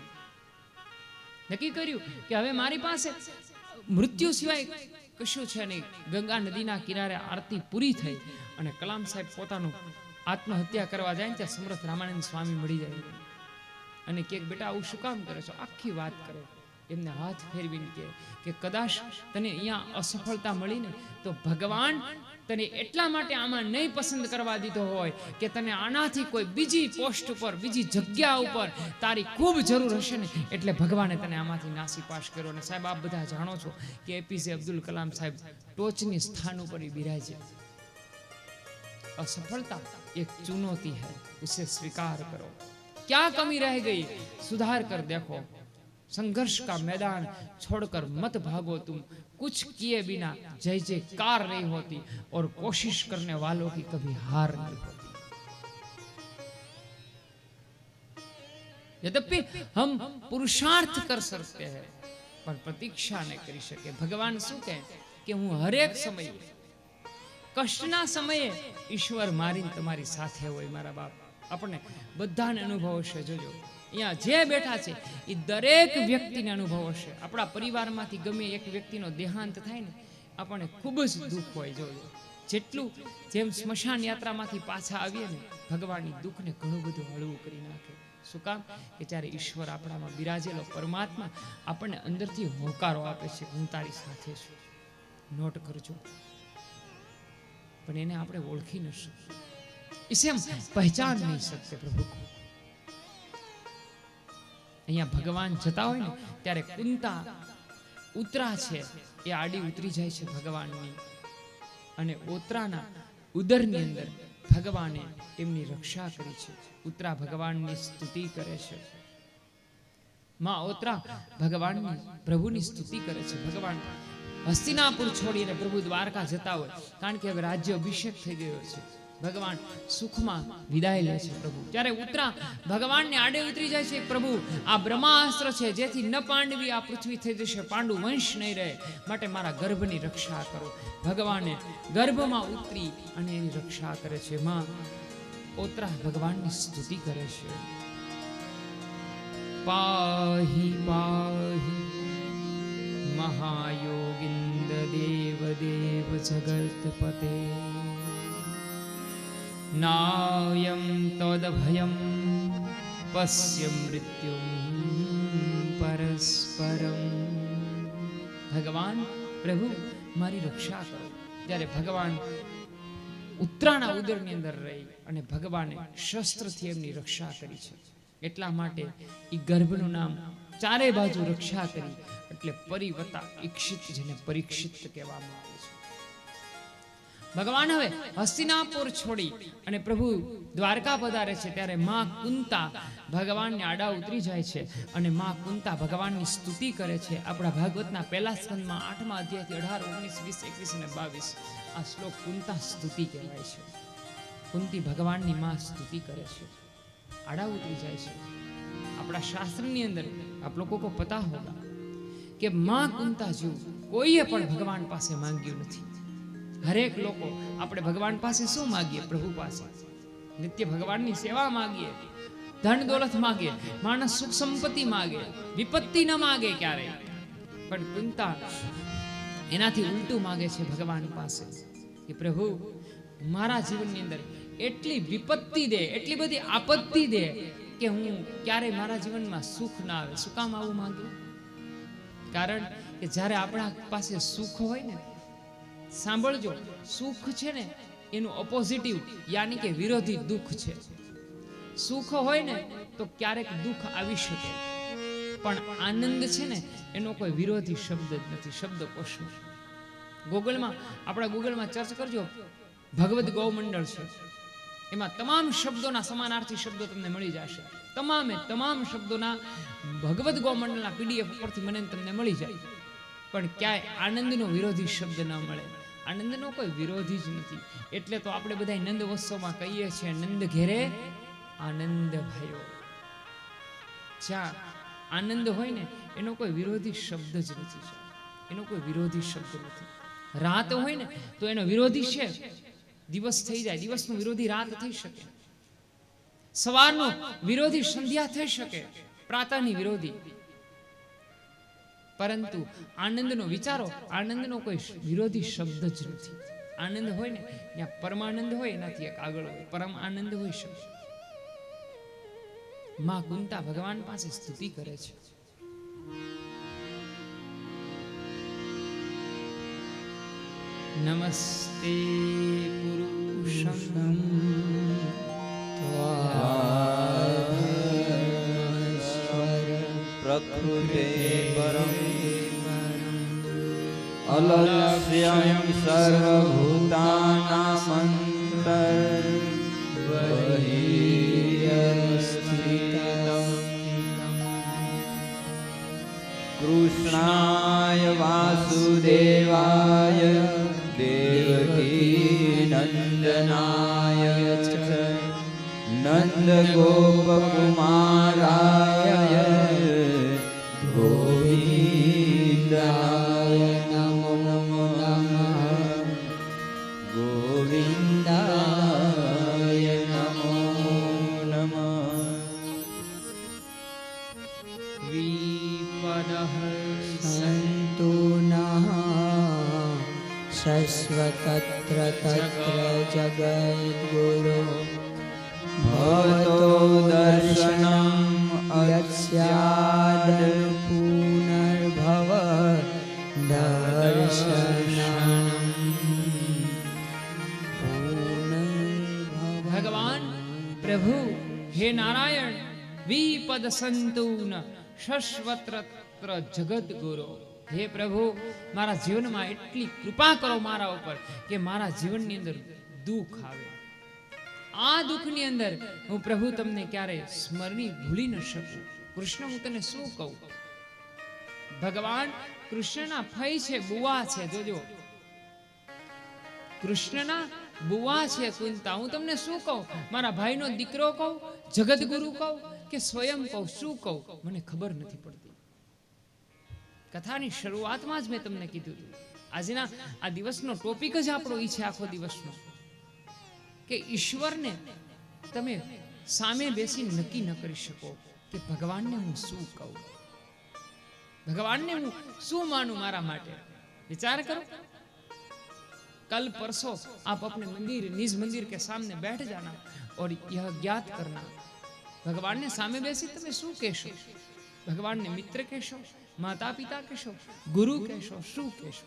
નક્કી કર્યું કે હવે મારી પાસે મૃત્યુ સિવાય કશું છે નહીં. ગંગા નદીના કિનારે આરતી પૂરી થઈ અને કલામ સાહેબ પોતાનું આત્મહત્યા કરવા જાય ને ત્યાં સમર્થ રામાનંદ સ્વામી મળી જાય અને કે બેટા આવું શું કામ કરે છો? આખી વાત કરે. એમને હાથ ફેરવીને કે કદાચ તને અહીંયા અસફળતા મળી ને તો ભગવાન તને એટલા માટે આમાં નહીં પસંદ કરવા દીધો હોય કે તને આનાથી કોઈ બીજી પોસ્ટ ઉપર, બીજી જગ્યા ઉપર તારી ખૂબ જરૂર હશે ને, એટલે ભગવાને તને આમાંથી નાસીપાસ કર્યો. અને સાહેબ આપ બધા જાણો છો કે એપીજે અબ્દુલ કલામ સાહેબ ટોચની સ્થાન ઉપર બિરાજે. असफलता एक चुनौती है, उसे स्वीकार करो. क्या कमी रह गई, सुधार कर देखो. संघर्ष का मैदान छोड़कर मत भागो तुम. कुछ किए बिना जय जयकार नहीं होती और कोशिश करने वालों की कभी हार नहीं होती. यद्यपि हम पुरुषार्थ कर सकते हैं पर प्रतीक्षा नहीं कर सके. भगवान शू कहे कि हूँ हरेक समय કષ્ટના સમયે ઈશ્વર મારીને તમારી સાથે હોય. મારા બાપ, આપણને બધાને અનુભવ હશે. જોજો અહીંયા જે બેઠા છે એ દરેક વ્યક્તિને અનુભવ હશે. આપણા પરિવારમાંથી ગમે એક વ્યક્તિનો દેહાંત થાય ને આપણને ખૂબ જ દુઃખ હોય. જોજો જેટલું જેમ સ્મશાન યાત્રામાંથી પાછા આવીએ ને ભગવાનની દુઃખને ઘણું બધું હળવું કરી નાખે. શું કામ? કે જ્યારે ઈશ્વર આપણામાં બિરાજેલો પરમાત્મા આપણને અંદરથી હોકારો આપે છે, હું તારી સાથે છું. નોટ કરજો. પણ એને આપણે ઓળખી ન શકીએ, इसे हम पहचान नहीं सकते प्रभु को. અહીંયા ભગવાન જતા હોય ને ત્યારે કુંતા ઉતરા છે એ આડી ઉતરી જાય છે ભગવાનની, અને ઓતરાના ઉદરની અંદર ભગવાને એમની રક્ષા કરી છે. ઉતરા ભગવાનની સ્તુતિ કરે છે. માં ઓતરા ભગવાનની પ્રભુની સ્તુતિ કરે છે. ભગવાન હસ્તિનાપુર છોડીને પ્રભુ દ્વારકા જતા હોય, કારણ કે હવે રાજ્ય અભિષેક થઈ ગયો છે. ભગવાન સુખમાં વિદાય લે છે પ્રભુ. ત્યારે ઉતરા ભગવાનને આડે ઉતરી જાય છે. પ્રભુ આ બ્રહ્માસ્ત્ર છે, જેથી ન પાંડવી આ પૃથ્વી થઈ જશે, પાંડુ વંશ નહીં રહે, માટે મારા ગર્ભની રક્ષા કરો. ભગવાને ગર્ભમાં ઉતરી અને એની રક્ષા કરે છે. માં ઓતરા ભગવાનની સ્તુતિ કરે છે. પાહી પાહી महायोगिंद देव देव जगत्पते नायं तदभयं पश्य मृत्युं परस्परम. भगवान प्रभु मारी रक्षा करो. ત્યારે ભગવાન ઉત્તરાના ઉદરની અંદર રહી અને ભગવાને શસ્ત્રથી એમની રક્ષા કરી છે. એટલા માટે એ ગર્ભનું નામ ચારે બાજુ રક્ષા કરી એટલે પરિવતા ઈક્ષિત, જેને પરીક્ષિત કહેવામાં આવે છે. ભગવાન હવે હસ્તિનાપુર છોડી અને પ્રભુ દ્વારકા પધારે છે ત્યારે માં કુંતા ભગવાનને આડા ઉતરી જાય છે અને માં કુંતા ભગવાનની સ્તુતિ કરે છે. આપણા ભાગવતના પહેલા સ્કંદમાં 8મા અધ્યાયથી 18, 19, 20, 21 અને 22 આ શ્લોક કુંતા સ્તુતિ કહેવાય છે. કુંતી ભગવાનની માં સ્તુતિ કરે છે, આડા ઉતરી જાય છે. આપણા શાસ્ત્રની અંદર આપ લોકો કો પતા હોગા કે માં કુંતા જેવું કોઈએ પણ ભગવાન પાસે માંગ્યું નથી. હરેક લોકો આપણે ભગવાન પાસે શું માંગીએ? પ્રભુ પાસે નિત્ય ભગવાનની સેવા માંગીએ, ધન દોલત માંગીએ, માણસ સુખ સંપત્તિ માંગે, વિપત્તિ ન માંગે ક્યારેય. પણ કુંતા એનાથી ઉલટું માંગે છે ભગવાન પાસે કે પ્રભુ મારા જીવનની અંદર એટલી વિપત્તિ દે, એટલી બધી આપત્તિ દે કે હું ક્યારેય મારા જીવનમાં સુખ ના આવે. શું કામ આવું માંગ્યું? કારણ કે જ્યારે આપણા પાસે સુખ હોય ને, સાંભળજો, સુખ છે ને એનું ઓપોઝિટિવ યાની કે વિરોધી દુઃખ છે. સુખ હોય ને તો ક્યારેક દુઃખ આવી શકે, પણ આનંદ છે ને એનો કોઈ વિરોધી શબ્દ જ નથી શબ્દકોશમાં. આપણા ગૂગલમાં સર્ચ કરજો, ભગવદ ગૌ મંડળ છે, એમાં તમામ શબ્દોના સમાનાર્થી શબ્દો તમને મળી જશે. તમામ શબ્દોના ભગવદ્ ગોમંડલના PDF ઉપરથી મને તમને મળી જાય. પણ ક્યાંય આનંદનો વિરોધી શબ્દ ન મળે. આનંદનો કોઈ વિરોધી જ નથી. એટલે તો આપણે બધા નંદ ઉત્સવમાં કહીએ છીએ, નંદ ઘેરે આનંદ ભાઈઓ. જ્યાં આનંદ હોય ને એનો કોઈ વિરોધી શબ્દ જ નથી. એનો કોઈ વિરોધી શબ્દ નથી. રાત હોય ને તો એનો વિરોધી છે દિવસ થઈ જાય. દિવસનો વિરોધી રાત થઈ શકે. સવારનો વિરોધી સંધ્યા થઈ શકે, પ્રાતઃની વિરોધી. પરંતુ આનંદનો વિચારો, આનંદનો કોઈ વિરોધી શબ્દ જ નથી. આનંદ હોય ને ત્યાં પરમાનંદ હોય, એનાથી એક આગળ હોય પરમ આનંદ હોઈ શકે. માં કુંતા ભગવાન પાસે સ્તુતિ કરે છે. નમસ્તે પુરુષમ
પ્રકૃતે પરમ અલક્ષ્યં સર્વભૂતાનામંતર્બહિઃસ્થિતં કૃષ્ણાય વાસુદેવાય દેવકી નંદનાય ચ નંદગોપકુમારાય ગોવિંદાય નમો નમઃ ગોવિંદાય નમો નમઃ.
વિપદઃ
સન્તુ નઃ શશ્વતત્ર તત્ર જગદ્ગુરો
ભવતો દર્શનમ
યસ્યાદ પુનર્ભવ દર્શનમ પુનર્ભવ.
ભગવાન પ્રભુ હે નારાયણ, વિપદ સંતુન શશ્વત્ર જગત ગુરુ. હે પ્રભુ, મારા જીવનમાં એટલી કૃપા કરો મારા ઉપર કે મારા જીવનની અંદર દુઃખ આવે. આ દુઃખની અંદર હું પ્રભુ તમને ક્યારે સ્મરણી ભૂલી ન શકું. કૃષ્ણ, હું તને શું કહું? ભગવાન કૃષ્ણના ફઈ છે, બુવા છે. જોજો, કૃષ્ણના બુવા છે કુંતા. હું તમને શું કહું? મારા ભાઈનો દીકરો કહું, જગતગુરુ કહું કે સ્વયં કહું? શું કહું મને ખબર નથી પડતી. કથાની શરૂઆતમાં જ મેં તમને કીધું હતું, આજના આ દિવસનો ટોપિક જ આપણો ઈ છે આખો દિવસનો, કે ઈશ્વરને તમે સામે બેસી નક્કી ન કરી શકો કે ભગવાનને હું શું કહું, ભગવાનને હું શું માનું મારા માટે. વિચાર કરો, कल परसों आप अपने मंदिर, निज मंदिर के सामने बैठ जाना और यह ज्ञात करना, भगवान ने सामने बेसी तमे शू कहेशो? भगवान ने मित्र कहेशो, माता पिता कहेशो, गुरु कहेशो, शू कहेशो?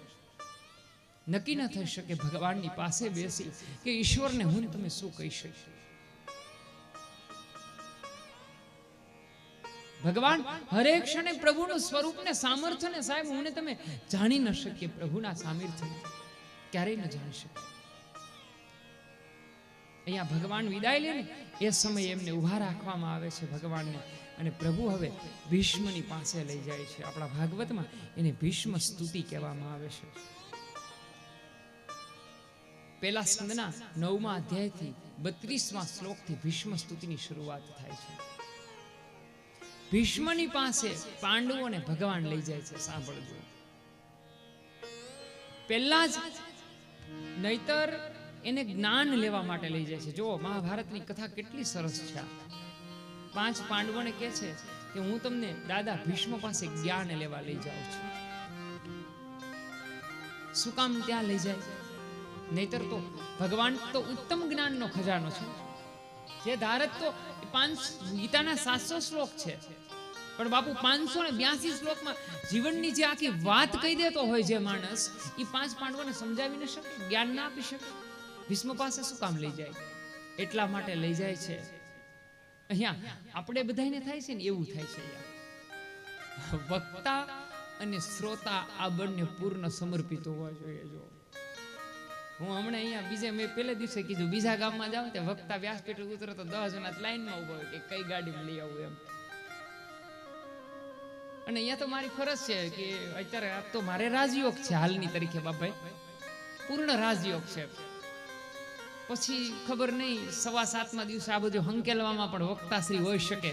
नक्की न थई शके भगवान नी पासे बेसी के ईश्वर ने हुं तमे शू कही शको. भगवान हरेक क्षणे प्रभुનું સ્વરૂપ ને સામર્થ્ય ને સાહેબ હું ને તમે જાણી ન શકીએ. પ્રભુના સામર્થ્ય ક્યારેય ન જાણી શકીએ. અહીંયા ભગવાન વિદાય લે ને એ સમયે એમને ઉભા રાખવામાં આવે છે ભગવાનને, અને પ્રભુ હવે ભીષ્મની પાસે લઈ જાય છે. આપણા ભાગવતમાં એને ભીષ્મ સ્તુતિ કહેવામાં આવે છે. પહેલા સ્કંદના 9મા અધ્યાયથી 32મા શ્લોકથી ભીષ્મ સ્તુતિની શરૂઆત થાય છે. ભીષ્મની પાસે પાંડવોને ભગવાન લઈ જાય છે. સાંભળજો, પહેલા જ નહીતર એને જ્ઞાન લેવા માટે લઈ જાય છે. જો મહાભારતની કથા કેટલી સરસ છે. 5 પાંડવોને કહે છે કે હું તમને દાદા ભીષ્મ પાસે જ્ઞાન લેવા લઈ જાઉં છું. શું કામ ત્યાં લઈ જાય? નહીતર તો ભગવાન તો ઉત્તમ જ્ઞાનનો ખજાનો છે. જે ધારક તો ગીતાના 700 શ્લોક છે, પણ બાપુ 582 શ્લોકમાં જીવનની જે આખી વાત કહી દેતો હોય જે માણસ, એ 5 પાંડવોને સમજાવી ન શકે, જ્ઞાન ના આપી શકે. ભીષ્મ પાસે શું કામ લઈ જાય? એટલા માટે લઈ જાય છે. અહીંયા આપણે બધાને થાય છે ને એવું થાય છે. વક્તા અને શ્રોતા આ બંને પૂર્ણ સમર્પિત હોવા જોઈએ. જો હું હમણાં અહીંયા બીજે મેં પહેલે દિવસે કીધું, બીજા ગામમાં જાઉં તે વક્તા વ્યાસપીઠ ઉતરે તો 10 જણા લાઈનમાં ઉભા હોય કે કઈ ગાડીમાં લઈ આવું એમ. અને અહીંયા તો મારી ફરજ છે કે અત્યારે આ તો મારે રાજયોગ છે હાલની તરીકે બાપાઈ, પૂર્ણ રાજયોગ છે. પછી ખબર નહીં 7:15 દિવસે આ બધું હંકેલવામાં પણ વક્તાશ્રી હોઈ શકે,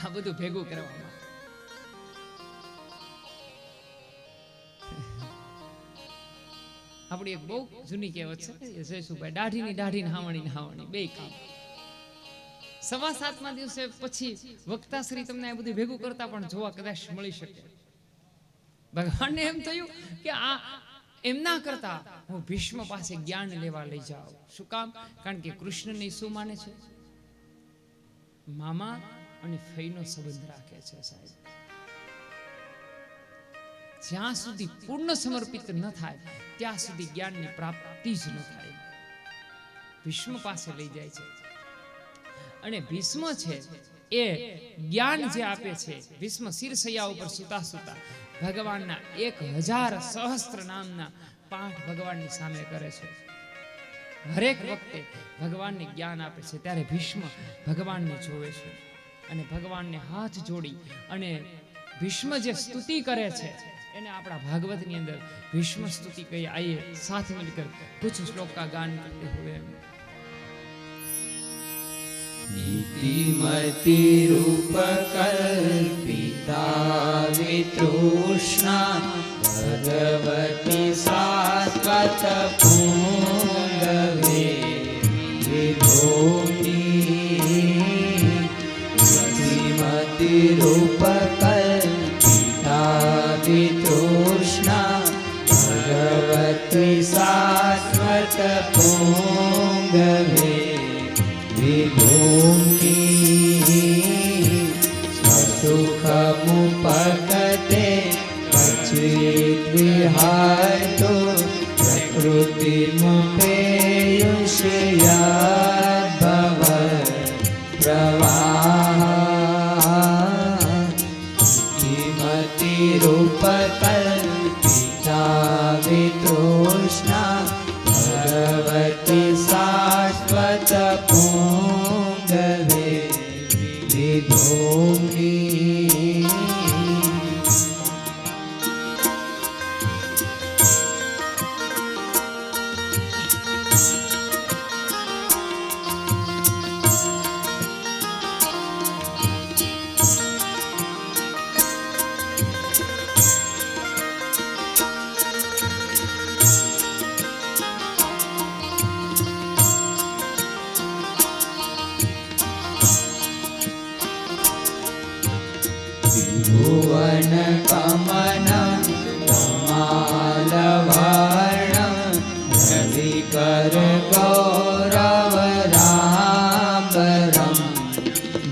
આ બધું ભેગું કરવામાં. આપણી એક બહુ જૂની કહેવત છે જયસુભાઈ, દાઢીની હાવણી બે કામ. 7:15 દિવસે પછી વક્તાશ્રી તમને આ બધું ભેગું કરતા પણ જોવા કદાચ મળી શકે. ભગવાનને એમ થયું કે આ એમ ના કરતા હું ભીષ્મ પાસે જ્ઞાન લેવા લઈ જાઉં. શું કામ? કારણ કે કૃષ્ણને શું માને છે? મામા અને ફઈનો સંબંધ રાખે છે સાહેબ. જ્યાં સુધી પૂર્ણ સમર્પિત ન થાય ત્યાં સુધી જ્ઞાનની પ્રાપ્તિ જ ન થાય. ભીષ્મ પાસે લઈ જાય છે અને ભીષ્મ છે એ જ્ઞાન જે આપે છે. ભીષ્મ શિરસૈયા ઉપર સુતા સુતા ભગવાનના 1000 સહસ્ત્ર નામના પાઠ ભગવાનની સામે કરે છે. હરેક વખતે ભગવાનને જ્ઞાન આપે છે ત્યારે ભીષ્મ ભગવાનને જોવે છે અને ભગવાનને હાથ જોડી અને ભીષ્મ જે સ્તુતિ કરે છે એને આપણા ભાગવતની અંદર ભીષ્મ સ્તુતિ કહીએ. આइए साथ मिलकर कुछ श्लोक का गान करते हुए.
इतिमति रूपकल्पिता वितृष्णा भगवती शाश्वत पूर्णवे विभूति. इतिमति रूपकल्पिता वितृष्णा भगवती शाश्वत पूर्णवे विभूमि. स्वसुखमुपगते क्वचित् विहातो प्रकृतिमुपेयुष्याद्भवत्प्रवाहः. इतिमतिरूपकल्पिता वितृष्णा भगवती शाश्वत पूर्णवे विभूमि. भुवन कमनं कमालवर्णं रविकर गौरवराम्बरं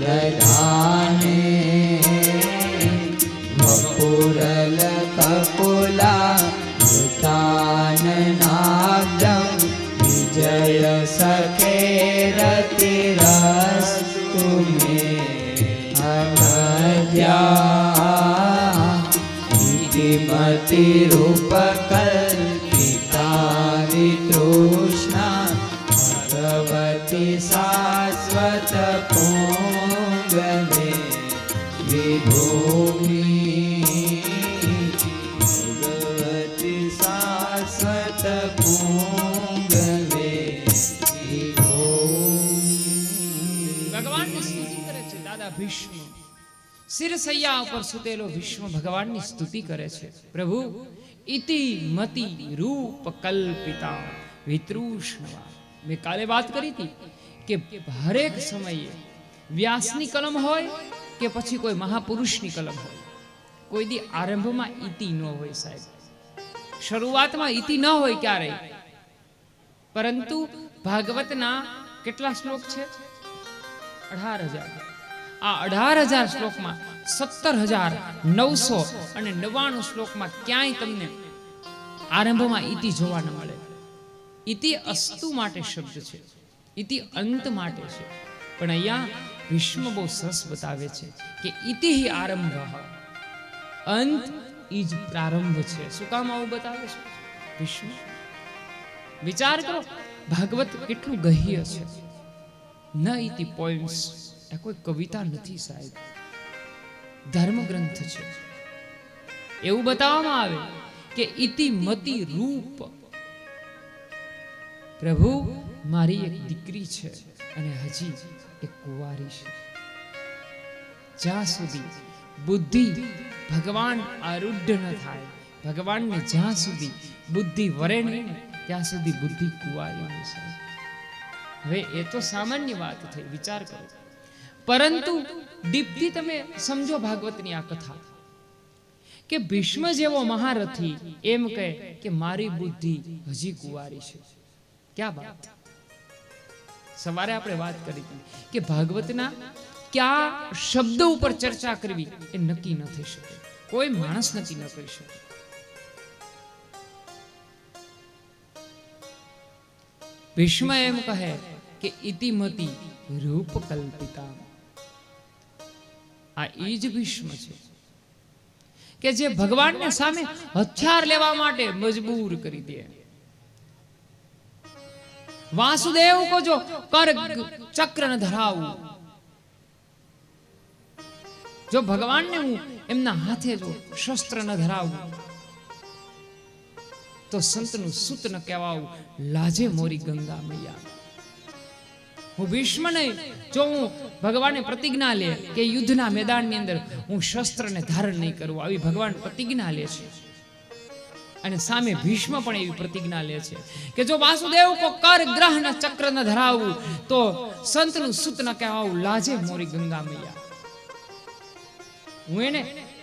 दधाने वपुरलककुला वृताननाब्जं विजय सखेरतिरस्तु मे अनद्या. इतिमतिरूपकल्पिता वितृष्णा भगवती शाश्वत पूर्णवे विभूमि. भगवती शाश्वत पूर्णवे विभूमि.
ભગવાનની સ્તુતિ કરે છે દાદા ભીષ્મ. શિરસૈયા ઉપર સુતેલો ભીષ્મ ભગવાનની સ્તુતિ કરે છે. પ્રભુ ઇતિ મતિ રૂપ કલ્પિતા વિતૃષ્ણવા. મેં કાલે વાત કરી હતી કે હરેક સમયે વ્યાસની કલમ હોય કે પછી કોઈ મહાપુરુષની કલમ હોય, કોઈ દી આરંભમાં ઇતિ ન હોય સાહેબ. શરૂઆતમાં ઇતિ ન હોય ક્યારેય, પરંતુ ભાગવતના કેટલા શ્લોક છે? 18,000. આ 18,000 શ્લોકમાં 17,999 શ્લોકમાં ક્યાંય તમને આરંભમાં ઇતિ જોવા ન મળે. ઇતિ અસ્તુ માટે શબ્દ છે, ઇતિ અંત માટે છે. પણ અહીંયા ભીષ્મ બહુ સરસ બતાવે છે કે ઇતિ આરંભ, અંત ઈ જ પ્રારંભ છે. શું કામ આવું બતાવે છે ભીષ્મ? વિચાર કરો ભાગવત કેટલું ગહ્ય છે. ન ઇતિ પોઈમ્સ, આ કોઈ કવિતા નથી સાહેબ, ધર્મગ્રંથ છે. એવું બતાવવામાં આવે કે ઇતિમતિ રૂપ, પ્રભુ મારી એક દીકરી છે અને હજી એક કુંવારી છે. જ્યાં સુધી બુદ્ધિ ભગવાન આરૂઢ ન થાય, ભગવાનને જ્યાં સુધી બુદ્ધિ વરે નહીં ને ત્યાં સુધી બુદ્ધિ કુંવારી છે. હવે એ તો સામાન્ય વાત થઈ, વિચાર કરો. પરંતુ દીપથી તમે સમજો ભાગવતની આ કથા કે ભીષ્મ જેવો મહારથી એમ કહે કે મારી બુદ્ધિ હજી કુંવારી છે. ક્યાં વાત! સવારે આપણે વાત કરી હતી કે ભાગવતના કયા શબ્દ ઉપર ચર્ચા કરવી એ નક્કી ન થઈ શકે, કોઈ માણસ નક્કી ન કરી શકે. ભીષ્મ એમ કહે કે ઇતિમતિ રૂપ કલ્પિતા. આ એ જ ભીષ્મ છે કે જે ભગવાનને સામે હથિયાર લેવા માટે મજબૂર કરી દે. વાસુદેવ કો જો કર ચક્ર ન ધરાવું, જો ભગવાનને હું એમના હાથે જો શસ્ત્ર ન ધરાવું તો સંતનું સૂત ન કહેવાવું, લાજે મોરી ગંગા મૈયા. હું ભીષ્મ નહીં, જો હું ભગવાને પ્રતિજ્ઞા લે કે યુદ્ધના મેદાનની અંદર હું શસ્ત્રને ધારણ નહીં કરું, આવી ભગવાન પ્રતિજ્ઞા લે છે. અને સામે ભીષ્મ પણ એવી પ્રતિજ્ઞા લે છે કે જો વાસુદેવ કો કર ગ્રહ ન ચક્ર ન ધરાવું તો સંતનું સૂત ન કહેવાવું, લાજે મોરી ગંગા મૈયા. હું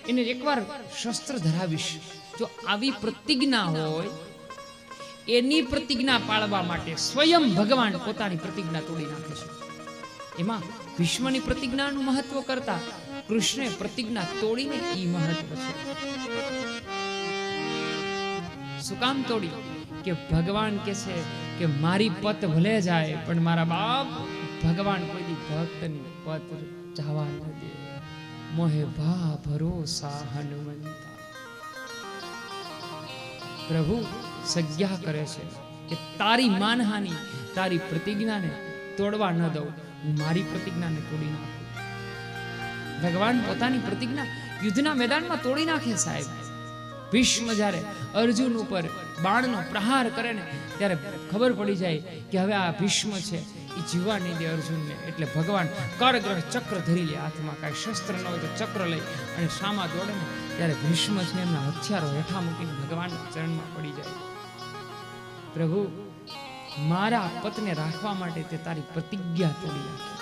એને એકવાર શસ્ત્ર ધરાવીશ. જો આવી પ્રતિજ્ઞા હોય, એની પ્રતિજ્ઞા પાળવા માટે સ્વયં ભગવાન પોતાની પ્રતિજ્ઞા તોડી નાખે છે. એમાં ભીષ્મની પ્રતિજ્ઞાનું મહત્વ કરતા કૃષ્ણે પ્રતિજ્ઞા તોડીને એ મહત્વ છે. શું કામ તોડી? કે ભગવાન કે છે કે મારી પત ભલે જાય પણ મારા બાપ ભગવાન કોઈ દી ભક્તની પત જવા ન દે. મોહે ભા ભરોસા હનુમંતા. પ્રભુ સજ્ઞા કરે છે કે તારી માનહાની, તારી પ્રતિજ્ઞાને તોડવા ન દઉં, હું મારી પ્રતિજ્ઞાને તોડી નાખું. ભગવાન પોતાની પ્રતિજ્ઞા યુદ્ધના મેદાનમાં તોડી નાખે સાહેબ. ભીષ્મ જ્યારે અર્જુન ઉપર બાણનો પ્રહાર કરે ને ત્યારે ખબર પડી જાય કે હવે આ ભીષ્મ છે એ જીવવા નહીં દે અર્જુનને. એટલે ભગવાન કરગ્રહ ચક્ર ધરી લે હાથમાં, કાંઈ શસ્ત્ર ન હોય તો ચક્ર લઈ અને સામા દોડે ને ત્યારે ભીષ્મ છે એમના હથિયારો હેઠા મૂકીને ભગવાનના ચરણમાં પડી જાય. પ્રભુ મારા પતને રાખવા માટે તે તારી પ્રતિજ્ઞા તોડી નાખી.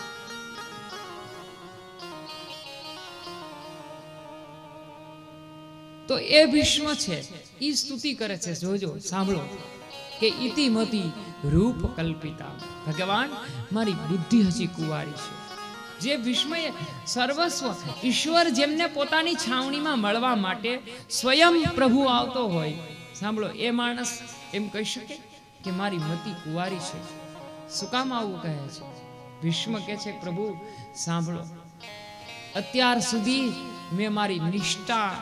તો એ ભીષ્મ છે ઈ સ્તુતિ કરે છે. જોજો, સાંભળો કે ઇતિમતિ રૂપ કલ્પિતા. ભગવાન મારી બુદ્ધિ હજી કુંવારી છે. જે ભીષ્મએ સર્વસ્વ ઈશ્વર જેમને પોતાની છાવણીમાં મળવા માટે સ્વયં પ્રભુ આવતો હોય, સાંભળો, એ માણસ એમ કહી શકે કે મારી મતિ કુંવારી છે? શું કામ આવું કહે છે? ભીષ્મ કહે છે પ્રભુ સાંભળો, અત્યાર સુધી મેં મારી નિષ્ઠા,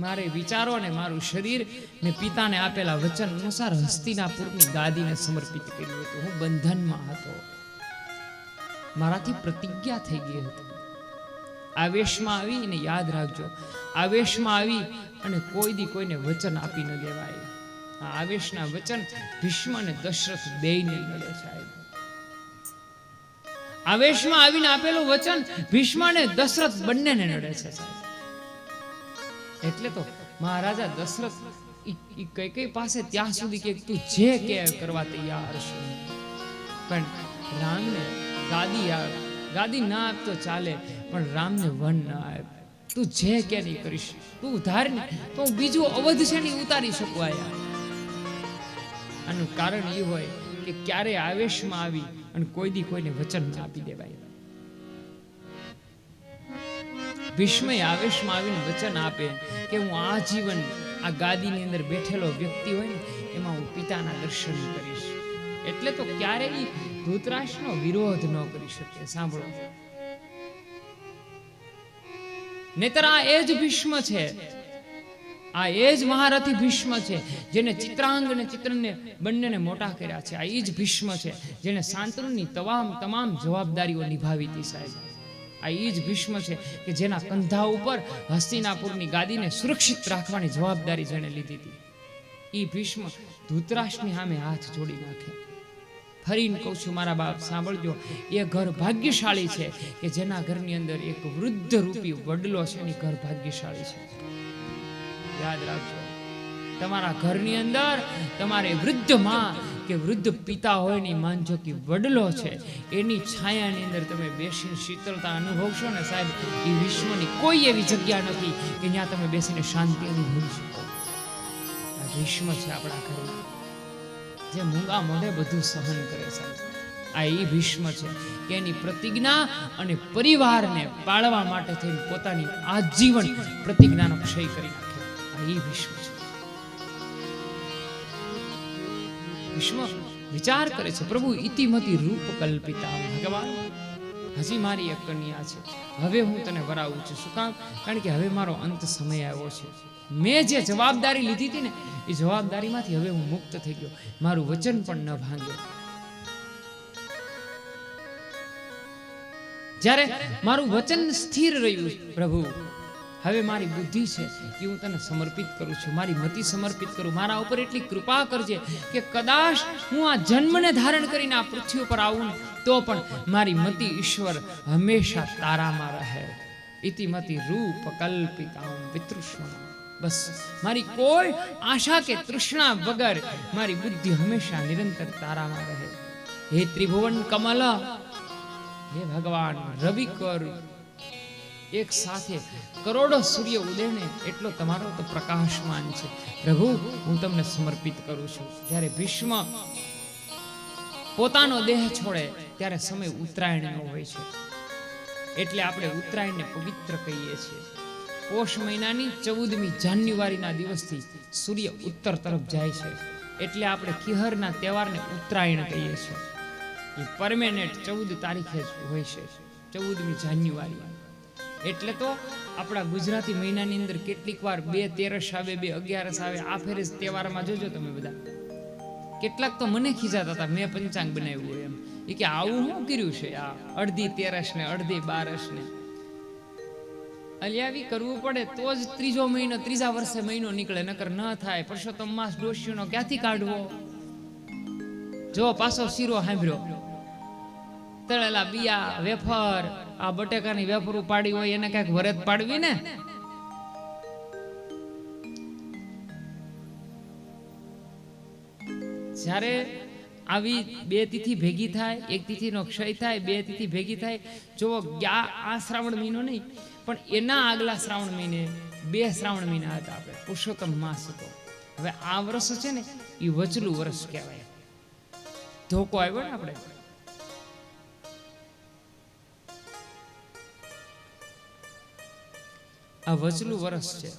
મારે વિચારો અને મારું શરીર મેં પિતાને આપેલા વચન અનુસાર હસ્તિનાપુરની ગાદીને સમર્પિત કર્યું હતું. હું બંધનમાં હતો, મારાથી પ્રતિજ્ઞા થઈ ગઈ હતી. આવેશમાં આવીને, યાદ રાખજો, આવેશમાં આવી અને કોઈ દી કોઈને વચન આપી ન દેવાય. આ આવેશના વચન ભીષ્મ અને દશરથ બેયને મળે સાહેબ. આવેશમાં આવીને આપેલું વચન ભીષ્મ અને દશરથ બંનેને નડે છે સાહેબ. એટલે તો મહારાજા દશરથ કઈ પાસે ત્યાં સુધી કે તું જે કે કરવા તૈયાર છે, પણ રામને ગાદી ના આપતો ચાલે, પણ રામને વન ના આપ. તું જે કે નહીં કરીશ, તું ઉધાર ને તો હું બીજું અવધ છે ને ઉતારી શકું. આનું કારણ એ હોય કે ક્યારે આવેશમાં આવી અને કોઈ દી કોઈને વચન ના આપી દેવાય. ભીષ્મ આવેશમાં આવીને વચન આપે કે હું આ જીવન આ ગાદીની અંદર બેઠેલો વ્યક્તિ હોય ને એમાં હું પિતાના દર્શન કરીશ. એટલે તો ક્યારેય ધૃતરાષ્ટ્રનો વિરોધ ન કરી શકે. સાંભળો, નહીતર આ એ જ ભીષ્મ છે, આ એ જ મહારથી ભીષ્મ છે જેને ચિત્રાંગ અને ચિત્રને બંનેને મોટા કર્યા છે. આ એ જ ભીષ્મ છે જેને શાંતનુની તમામ જવાબદારીઓ નિભાવી હતી સાહેબ. આ એ જ ભીષ્મ છે કે જેના કંધા ઉપર હસ્તિનાપુરની ગાદીને સુરક્ષિત રાખવાની જવાબદારી જેણે લીધી હતી. એ ભીષ્મ ધૃતરાષ્ટ્રની સામે હાથ જોડી નાખે. ફરીને કહું છું મારા બાપ સાંભળજો, એ ઘર ભાગ્યશાળી છે કે જેના ઘરની અંદર એક વૃદ્ધ રૂપી વડલો છે, એની ઘર ભાગ્યશાળી છે. યાદ રાખજો, તમારા ઘરની અંદર તમારે વૃદ્ધ માં કે વૃદ્ધ પિતા હોય ને માનજો કે વડલો છે, એની છાયાની અંદર તમે બેસીને શીતળતા અનુભવશો ને સાહેબ, એ વિશ્વની કોઈ એવી જગ્યા નથી કે જ્યાં તમે બેસીને શાંતિ અનુભવી શકો. આ ભીષ્મ છે આપણા ઘરે, જે મૂંગા મોઢે બધું સહન કરે સાહેબ. આ એ ભીષ્મ છે કે એની પ્રતિજ્ઞા અને પરિવારને પાળવા માટે થઈને પોતાની આજીવન પ્રતિજ્ઞાનો ક્ષય કરી નાખે. આ એ ભીષ્મ છે. ભીષ્મ વિચાર કરે છે, પ્રભુ ઇતિમતી રૂપ કલ્પિતા, ભગવાન હજી મારી એક કન્યા છે, હવે હું તને વરાવું છું. શું કામ? કારણ કે હવે મારો અંત સમય આવ્યો છે. મેં જે જવાબદારી લીધી હતી ને એ જવાબદારીમાંથી હવે હું મુક્ત થઈ ગયો. મારું વચન પણ ન ભાંગ્યો. જ્યારે મારું વચન સ્થિર રહ્યું પ્રભુ, હવે મારી બુદ્ધિ છે કે હું તને સમર્પિત કરું છું, મારી મતિ સમર્પિત કરું. મારા ઉપર એટલી કૃપા કરજે કે કદાચ હું આ જન્મને ધારણ કરીને આ પૃથ્વી ઉપર આવું તો પણ મારી મતિ ઈશ્વર હંમેશા તારામાં રહે. ઇતિમતી રૂપ કલ્પિતા વિતૃષ્ણ. બસ મારી કોઈ આશા કે તૃષ્ણા વગર મારી બુદ્ધિ હંમેશા નિરંતર તારામાં રહે. હે ત્રિભુવન કમલ, હે ભગવાન રવિ કર, એક સાથે કરોડો સૂર્ય ઉદય ને એટલો તમારો તો પ્રકાશમાન છે. પ્રભુ હું તમને સમર્પિત કરું છું. જ્યારે ભીષ્મ પોતાનો દેહ છોડે ત્યારે સમય ઉત્તરાયણનો હોય છે, એટલે આપણે ઉત્તરાયણને પવિત્ર કહીએ છીએ. પોષ મહિનાની 14મી જાન્યુઆરીના દિવસથી સૂર્ય ઉત્તર તરફ જાય છે, એટલે આપણે ખિહરના તહેવારને ઉત્તરાયણ કહીએ છીએ. એ પરમેનન્ટ 14 તારીખે જ હોય છે, 14મી જાન્યુઆરી. એટલે તો આપણા ગુજરાતી મહિનાની અંદર કેટલીક વાર 2 તેરસ આવે, 2 11 આવે. આ ફેરે તહેવારમાં જોજો તમે બધા, કેટલાક તો મને ખીજાતા હતા મેં પંચાંગ બનાવ્યું હોય એમ. એ કે આવું શું કર્યું છે, આ અડધી તેરસ ને અડધી બારસ ને અલિયાવી કરવું પડે તો જ ત્રીજો મહિનો, ત્રીજા વર્ષે મહિનો નીકળે, નકર ન થાય. પરસોત્તમ માસ ડોશીનો ક્યાંથી કાઢવો? જો પાછો શીરો સાંભળ્યો, તળેલા બિયા, વેફર, આ બટેકાની વેફર પાડી હોય એને કઈક વરત પાડવી ને. જ્યારે આવી 2 તિથિ ભેગી થાય, એક તિથિનો ક્ષય થાય, 2 તિથિ ભેગી થાય. જો આ શ્રાવણ મહિનો નહીં પણ એના આગલા શ્રાવણ મહિને 2 શ્રાવણ મહિના હતા આપણે, પુરુષોત્તમ માસ હતો. હવે આ વર્ષ છે ને એ વચલું વર્ષ કહેવાય. ધોકો આવ્યો ને આપણે, આ વચલું વર્ષ છે.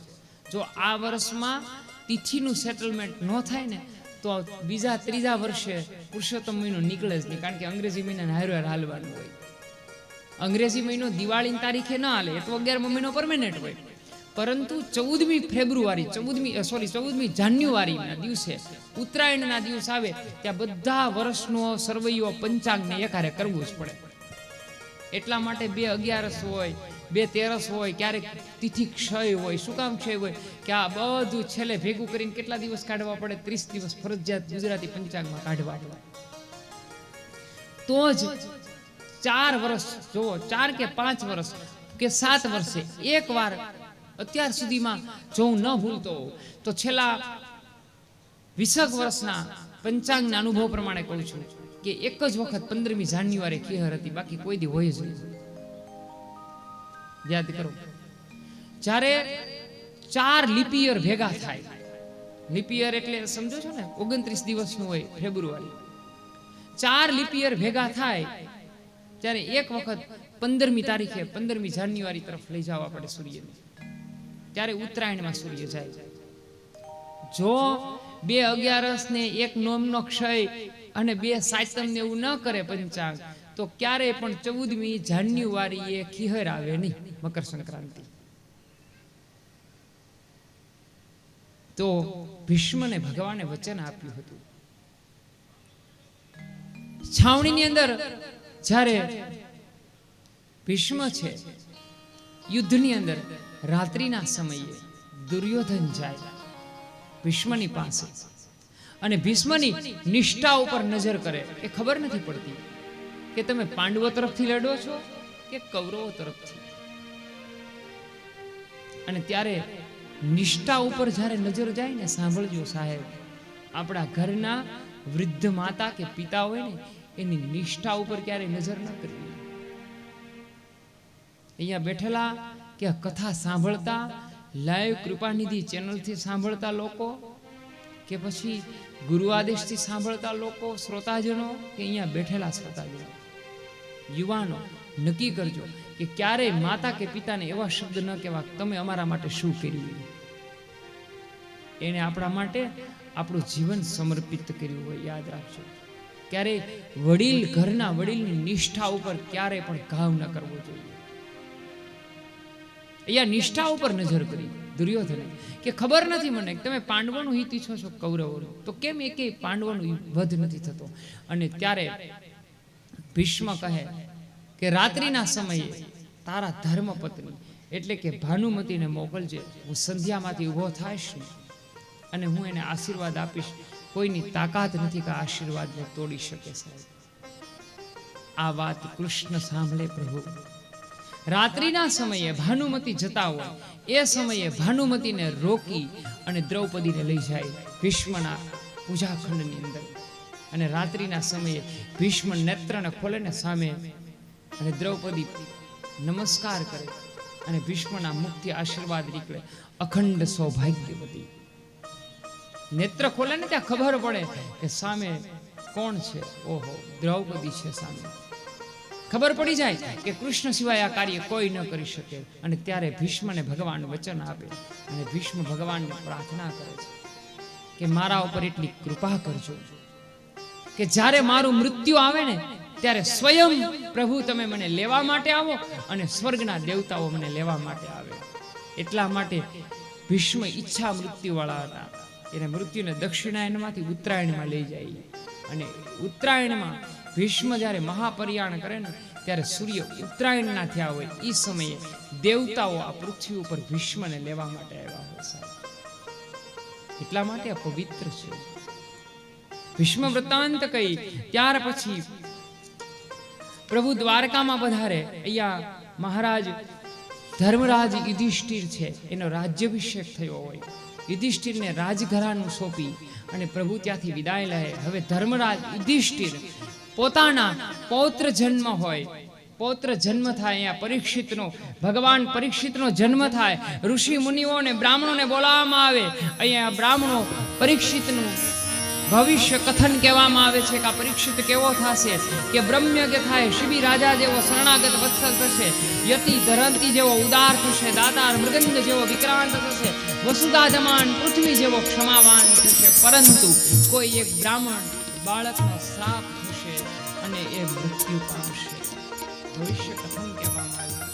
જો આ વર્ષમાં તિથિનું સેટલમેન્ટ ન થાય ને તો બીજા ત્રીજા વર્ષે પુરુષોત્તમ મહિનો નીકળે જ નહીં, કારણ કે અંગ્રેજી મહિનાને હારે હાલવાનું હોય. અંગ્રેજી મહિનો દિવાળીની તારીખે ન હાલે, એ તો 11મો મહિનો પરમેનન્ટ હોય. પરંતુ 14મી ફેબ્રુઆરી 14મી જાન્યુઆરીના દિવસે ઉત્તરાયણના દિવસ આવે ત્યાં બધા વર્ષનો સરવૈયો પંચાંગને એકારે કરવું જ પડે. એટલા માટે 2 11 હોય, 2 તેરસ હોય, ક્યારેક તિથિ ક્ષય હોય. શું કામ ક્ષય હોય? કે આ બધું છેલ્લે ભેગું કરીને કેટલા દિવસ કાઢવા પડે? 30 દિવસ ફરજિયાત ગુજરાતી પંચાંગમાં કાઢવા પડે. તો જ 4 વર્ષ જોવો, 4 કે 5 વર્ષ કે 7 વર્ષે એક વાર, અત્યાર સુધીમાં જો હું ન ભૂલતો તો છેલ્લા 20 વર્ષના પંચાંગના અનુભવ પ્રમાણે કહું છું કે એક જ વખત 15મી જાન્યુઆરી ખીહર હતી, બાકી કોઈ દી હોય જ નહીં. યાદ કરો, જ્યારે 4 લીપિયર ભેગા થાય, લીપિયર એટલે સમજો છો ને 29 દિવસનું હોય ફેબ્રુઆરી, 4 લીપિયર ભેગા થાય ત્યારે એક વખત 15મી તારીખે 15મી જાન્યુઆરી તરફ લઈ જવા પડે સૂર્યને. ત્યારે ઉત્તરાયણમાં સૂર્ય જાય. જો 2 11 ને 1 નોમનો ક્ષય અને 2 સાતમ ને એવું ન કરે પંચાંગ, તો ક્યારે પણ 14મી જાન્યુઆરીએ ખીહર આવે નહીં, મકર સંક્રાંતિ. તો ભીષ્મને ભગવાને વચન આપ્યું હતું. છાવણીની અંદર જ્યારે ભીષ્મ છે યુદ્ધની અંદર રાત્રિના સમયે દુર્યોધન જાય ભીષ્મની પાસે અને ભીષ્મની નિષ્ઠા ઉપર નજર કરે. એ ખબર નથી પડતી કે તમે પાંડવો તરફથી લડો છો કે કૌરવો તરફથી. અને ત્યારે નિષ્ઠા ઉપર જ્યારે નજર જાય ને, સાંભળજો સાહેબ, આપણા ઘરના વૃદ્ધ માતા કે પિતા હોય ને એની નિષ્ઠા ઉપર ક્યારે નજર ન કરવી. અહીંયા બેઠેલા કે કથા સાંભળતા લાઈવ કૃપાનિધિ ચેનલથી સાંભળતા લોકો કે પછી ગુરુ આદેશથી સાંભળતા લોકો, શ્રોતાજનો કે અહીંયા બેઠેલા શ્રોતાજનો, યુવાનો, નક્કી કરજો કે ક્યારેય માતા કે પિતાને એવા શબ્દ ન કહેવા તમે અમારા માટે શું કર્યું. એને આપણા માટે આપણું જીવન સમર્પિત કર્યું હોય, યાદ રાખજો. ક્યારેય વડીલ, ઘરના વડીલની નિષ્ઠા ઉપર ક્યારેય પણ ઘાવ ન કરવો જોઈએ. અહીંયા નિષ્ઠા ઉપર નજર કરી દુર્યોધને કે ખબર નથી મને તમે પાંડવોનું હિત ઈચ્છો છો કૌરવોનું, તો કેમ એકે પાંડવોનું વધ નથી થતો. અને ત્યારે ભીષ્મ કહે કે રાત્રિના સમયે તારા ધર્મપત્ની એટલે કે ભાનુમતીને મોકલજે. હું સંધ્યામાંથી ઊભો થાઈશ ને અને હું એને આશીર્વાદ આપીશ. કોઈની તાકાત નથી કે આશીર્વાદને તોડી શકે. સાહેબ, આ વાત કૃષ્ણ સાંભળે પ્રભુ. રાત્રિના સમયે ભાનુમતી જતા હોય એ સમયે ભાનુમતીને રોકી અને દ્રૌપદીને લઈ જાય ભીષ્મના પૂજાખંડની અંદર. અને રાત્રિના સમયે ભીષ્મ નેત્રને ખોલે ને સામે, અને દ્રૌપદી નમસ્કાર કરે અને ભીષ્મના મુખથી આશીર્વાદ નીકળે, અખંડ સૌભાગ્યવતી. નેત્ર ખોલે ને ત્યાં ખબર પડે કે સામે કોણ છે. ઓહો, દ્રૌપદી છે સામે. ખબર પડી જાય કે કૃષ્ણ સિવાય આ કાર્ય કોઈ ન કરી શકે. અને ત્યારે ભીષ્મને ભગવાન વચન આપે અને ભીષ્મ ભગવાનને પ્રાર્થના કરે છે કે મારા ઉપર એટલી કૃપા કરજો કે જ્યારે મારું મૃત્યુ આવે ને ત્યારે સ્વયં પ્રભુ તમે મને લેવા માટે આવો અને સ્વર્ગના દેવતાઓ મને લેવા માટે આવે. એટલા માટે ભીષ્મ ઈચ્છા મૃત્યુવાળા હતા. એને મૃત્યુને દક્ષિણાયનમાંથી ઉત્તરાયણમાં લઈ જાય. અને ઉત્તરાયણમાં ભીષ્મ જ્યારે મહાપરિયાણ કરે ને ત્યારે સૂર્ય ઉત્તરાયણના થયા હોય એ સમયે દેવતાઓ આ પૃથ્વી ઉપર ભીષ્મને લેવા માટે આવ્યા હોય. સાહેબ, એટલા માટે આ પવિત્ર છે. ભીષ્મ વૃત્તાંત કહી ત્યાર પછી પ્રભુ દ્વારકામાં પધારે. અહીંયા મહારાજ ધર્મરાજ યુધિષ્ઠિર છે, એનો રાજ્યાભિષેક થયો હોય. યુધિષ્ઠિરને રાજઘરાનું સોંપી અને પ્રભુ ત્યાંથી વિદાય લે. હવે ધર્મરાજ યુધિષ્ઠિર પોતાના પૌત્ર જન્મ હોય, પૌત્ર જન્મ થાય. અહીંયા પરીક્ષિતનો, ભગવાન પરીક્ષિતનો જન્મ થાય. ઋષિ મુનિઓને બ્રાહ્મણોને બોલાવવામાં આવે. અહીંયા બ્રાહ્મણો પરીક્ષિતનું ભવિષ્ય કથન કહેવામાં આવે છે કે આ પરીક્ષિત કેવો થશે કે બ્રહ્મ્યજ્ઞ થાય, શિબી રાજા જેવો શરણાગત વત્સલ થશે, યતિ ધરંતી જેવો ઉદાર થશે, દાતાર મૃગંદ જેવો વિક્રાંત થશે, વસુદાજમાન પૃથ્વી જેવો ક્ષમાવાન થશે. પરંતુ કોઈ એક બ્રાહ્મણ બાળકનો શ્રાપ થશે અને એ મૃત્યુ પામશે. ભવિષ્ય કથન કહેવામાં આવ્યું.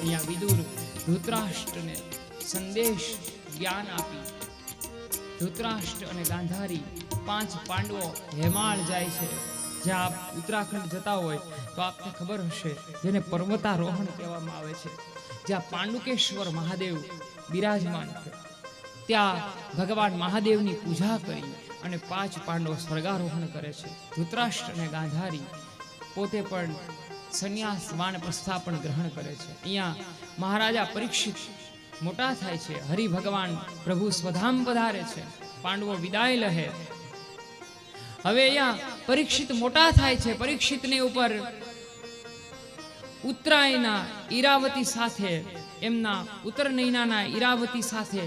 અહીંયા વિદુર ધૃતરાષ્ટ્રને સંદેશ જ્ઞાન આપી. ધૃતરાષ્ટ્ર અને ગાંધારી 5 પાંડવો હેમાળ જાય છે. જ્યાં આપ ઉત્તરાખંડ જતા હોય તો આપને ખબર હશે જેને પર્વતારોહણ કહેવામાં આવે છે, જ્યાં પાંડુકેશ્વર મહાદેવ બિરાજમાન છે. ત્યાં ભગવાન મહાદેવની પૂજા કરી અને 5 પાંડવો સ્વર્ગારોહણ કરે છે. ધૃતરાષ્ટ્ર અને ગાંધારી પોતે પણ સંન્યાસ વાનપ્રસ્થા પણ ગ્રહણ કરે છે. અહીંયા મહારાજા પરીક્ષિત મોટા થાય છે. હરિ ભગવાન પ્રભુ સ્વધામ પધારે છે. પાંડવો વિદાય લહે. હવે અહીંયા પરીક્ષિત મોટા થાય છે. પરીક્ષિતની ઉપર ઉત્તરાયણના ઈરાવતી સાથે, એમના ઉત્તરનયનાના ઈરાવતી સાથે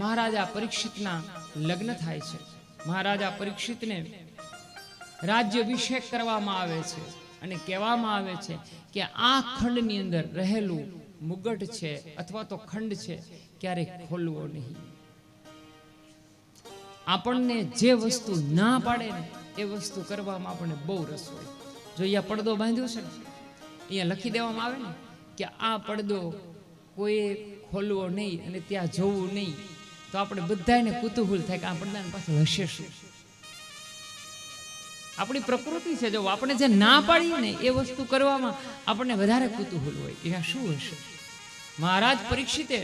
મહારાજા પરીક્ષિતના લગ્ન થાય છે. મહારાજા પરીક્ષિતને રાજ્યાભિષેક કરવામાં આવે છે અને કહેવામાં આવે છે કે આ ખંડની અંદર રહેલું મુગટ છે અથવા તો ખંડ છે ક્યારેક ખોલવો નહીં. આપણને જે વસ્તુ ના પાડે ને એ વસ્તુ કરવામાં આપણને બહુ રસ હોય. જો અહીંયા પડદો બાંધ્યો છે ને, અહીંયા લખી દેવામાં આવે ને કે આ પડદો કોઈએ ખોલવો નહીં અને ત્યાં જવું નહીં, તો તો આપણે બધાને કુતૂહલ થાય કે આપણને પાછળ હશે શું. આપણી પ્રકૃતિ છે, જો આપણે જે ના પાડીએ ને એ વસ્તુ કરવામાં આપણને વધારે કુતૂહલ હોય કે આ શું હશે. મહારાજ પરીક્ષિતે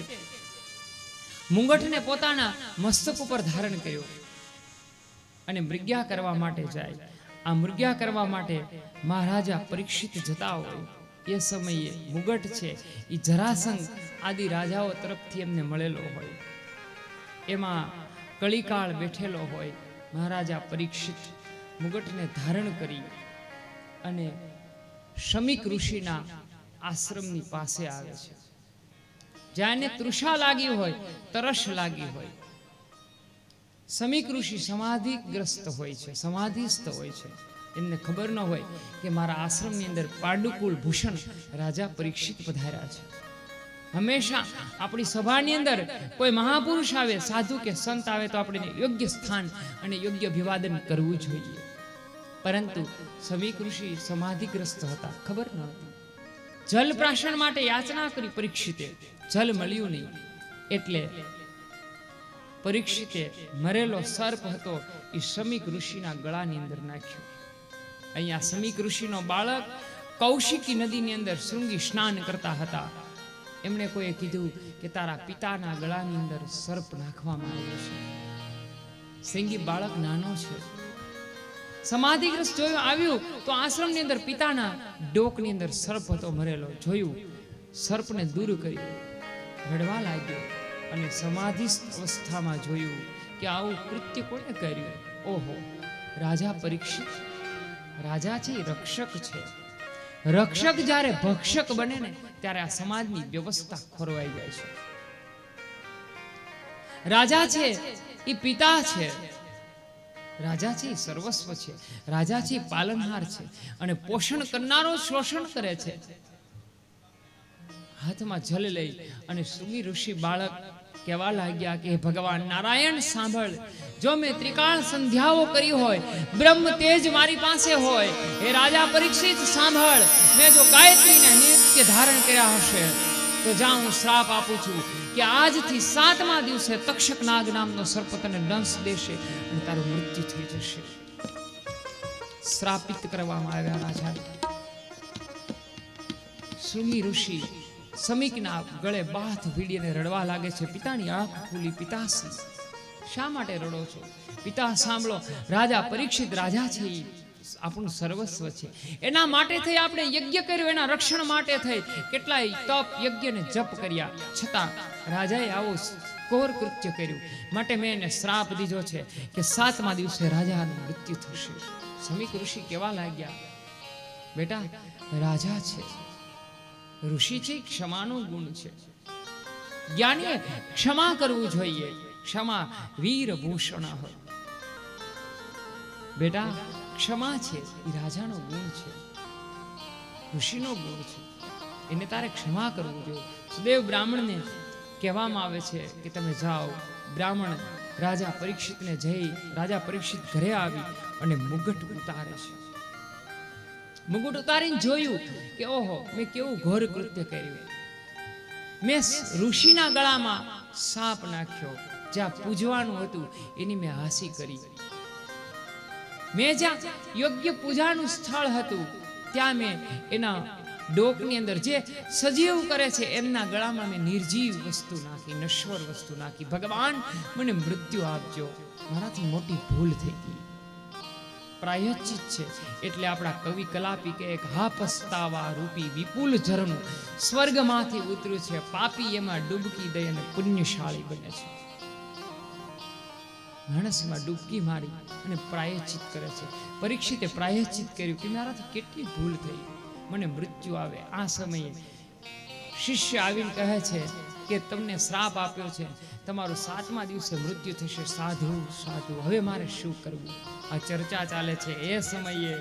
મુંગટને પોતાના મસ્તક ઉપર ધારણ કર્યો અને મૃગ્યા કરવા માટે જાય. આ મૃગ્યા કરવા માટે મહારાજા પરીક્ષિત જતા હોય એ સમયે મુગટ છે એ જરાસંઘ આદિ રાજાઓ તરફથી એમને મળેલો હોય. એમાં કળીકાળ બેઠેલો હોય. મહારાજા પરીક્ષિત મુગટને ધારણ કરી અને શમીક ઋષિના આશ્રમની પાસે આવે છે. જ્યાં એને તૃષા લાગી હોય, તરસ લાગી હોય. શમીક ઋષિ સમાધિગ્રસ્ત હોય છે, સમાધિસ્થ હોય છે. એમને ખબર ન હોય કે મારા આશ્રમની અંદર પાંડુકુલ ભૂષણ રાજા પરીક્ષિત પધાર્યા છે. હંમેશા આપણી સભાની અંદર કોઈ મહાપુરુષ આવે, સાધુ કે સંત આવે તો આપણે યોગ્ય સ્થાન અને યોગ્ય અભિવાદન કરવું જોઈએ. પરંતુ શમીક ઋષિ સમાધિગ્રસ્ત હતા, ખબર ન હતી. જલ પ્રાશન માટે યાચના કરી પરીક્ષિતે, જલ મળ્યું નહીં. એટલે પરીક્ષિતે મરેલો સર્પ હતો એ શમીક ઋષિના ગળાની અંદર નાખ્યો. અહીંયા શમીક ઋષિનો બાળક કૌશિકી નદીની અંદર શૃંગી સ્નાન કરતા હતા. એમણે કોઈએ કીધું કે તારા પિતાના ગળાની અંદર સર્પ નાખવામાં આવ્યો છે. શૃંગી બાળક નાનો છે. સમાધિગ્રસ્ત જોયું આવ્યું તો આશ્રમની અંદર પિતાના ડોકની અંદર સર્પ હતો મરેલો. જોયું, સર્પને દૂર કર્યું, રડવા લાગ્યો અને સમાધિસ્થ અવસ્થામાં જોયું કે આવું કૃત્ય કોણે કર્યું. ઓહો, રાજા પરીક્ષિત. રાજા છે એ રક્ષક છે. રક્ષક જ્યારે ભક્ષક બને ને ત્યારે આ સમાજની વ્યવસ્થા ખોરવાઈ જાય છે. રાજા છે એ પિતા છે. રાજા છે એ સર્વસ્વ છે. રાજા છે એ પાલનહાર છે અને પોષણ કરનારો શોષણ કરે છે. હાથમાં જલ લઈ અને શૃંગી ઋષિ બાળક કહેવા લાગ્યા કે ભગવાન નારાયણ સાંભળ, જો મેં ત્રિકાળ સંધ્યાઓ કરી હોય, બ્રહ્મ તેજ મારી પાસે હોય, હે રાજા પરીક્ષિત સાંભળ, મેં જો ગાયત્રીને નિત્ય ધારણ કર્યા હશે તો જા હું શ્રાપ આપું છું કે આજથી 7મા દિવસે તક્ષક નાગ નામનો સર્પ તને દંશ દેશે અને તારું મૃત્યુ થઈ જશે. શ્રાપિત કરવામાં આવ્યા રાજા. શૃંગી ઋષિ શમીકના ગળે બાથ ભીડીને રડવા લાગે છે. પિતાની આંખ ખુલી. પિતાશ્રી, શા માટે રડો છો? પિતા સાંભળો, રાજા પરીક્ષિત રાજા છે એ આપણું સર્વસ્વ છે. એના માટે થઈ આપણે યજ્ઞ કર્યો, એના રક્ષણ માટે થઈ કેટલાય તપ યજ્ઞ ને જપ કર્યા, છતાં રાજાએ આવો કોર કૃત્ય કર્યું. માટે મેં એને શ્રાપ દીધો છે કે 7મા દિવસે રાજાનું મૃત્યુ થશે. શમીક ઋષિ કેવા લાગ્યા, બેટા રાજા છે, ઋષિ છે, ક્ષમાનો ગુણ છે. જ્ઞાનીએ ક્ષમા કરવું જોઈએ. ક્ષમા વીર ભૂષણ હોય. બેટા ક્ષમા છે એ રાજાનો ગુણ છે, ઋષિનો ગુણ છે. એને તારે ક્ષમા કરવું જોઈએ. સુદેવ બ્રાહ્મણને કહેવામાં આવે છે કે તમે જાઓ. બ્રાહ્મણ રાજા પરીક્ષિતને જઈ, રાજા પરીક્ષિત ઘરે આવી અને મુગટ ઉતારે છે. મુગટ ઉતારીને જોયું કે ઓહો, મેં કેવું ઘોર કૃત્ય કર્યું. મેં ઋષિના ગળામાં સાપ નાખ્યો. જ્યાં પૂજવાનું હતું એની મેં હાસી કરી. મેં જ્યાં યોગ્ય પૂજાનું સ્થળ હતું ત્યાં મેં એના ડોકની અંદર જે સજીવ કરે છે એમના ગળામાં મેં નિર્જીવ વસ્તુ નાખી, નશ્વર વસ્તુ નાખી. ભગવાન મને મૃત્યુ આપજો, મારાથી મોટી ભૂલ થઈ ગઈ. પ્રાયશ્ચિત છે. એટલે આપણા કવિ કલાપી કે એક હા પસ્તાવા રૂપી વિપુલ ઝરણું સ્વર્ગમાંથી ઉતર્યું છે. પાપી એમાં ડૂબકી દઈ અને પુણ્યશાળી બને છે. માણસમાં ડૂબકી મારી અને પ્રાયશ્ચિત કરે છે. પરીક્ષિતે પ્રાયશ્ચિત કર્યું કે મારાથી કેટલી ભૂલ થઈ, મને મૃત્યુ આવે. આ સમયે શિષ્ય આવીને કહે છે કે તમને શ્રાપ આપ્યો છે, તમારું 7મા દિવસે મૃત્યુ થશે. સાધુ સાધુ, હવે મારે શું કરવું? આ ચર્ચા ચાલે છે. એ સમયે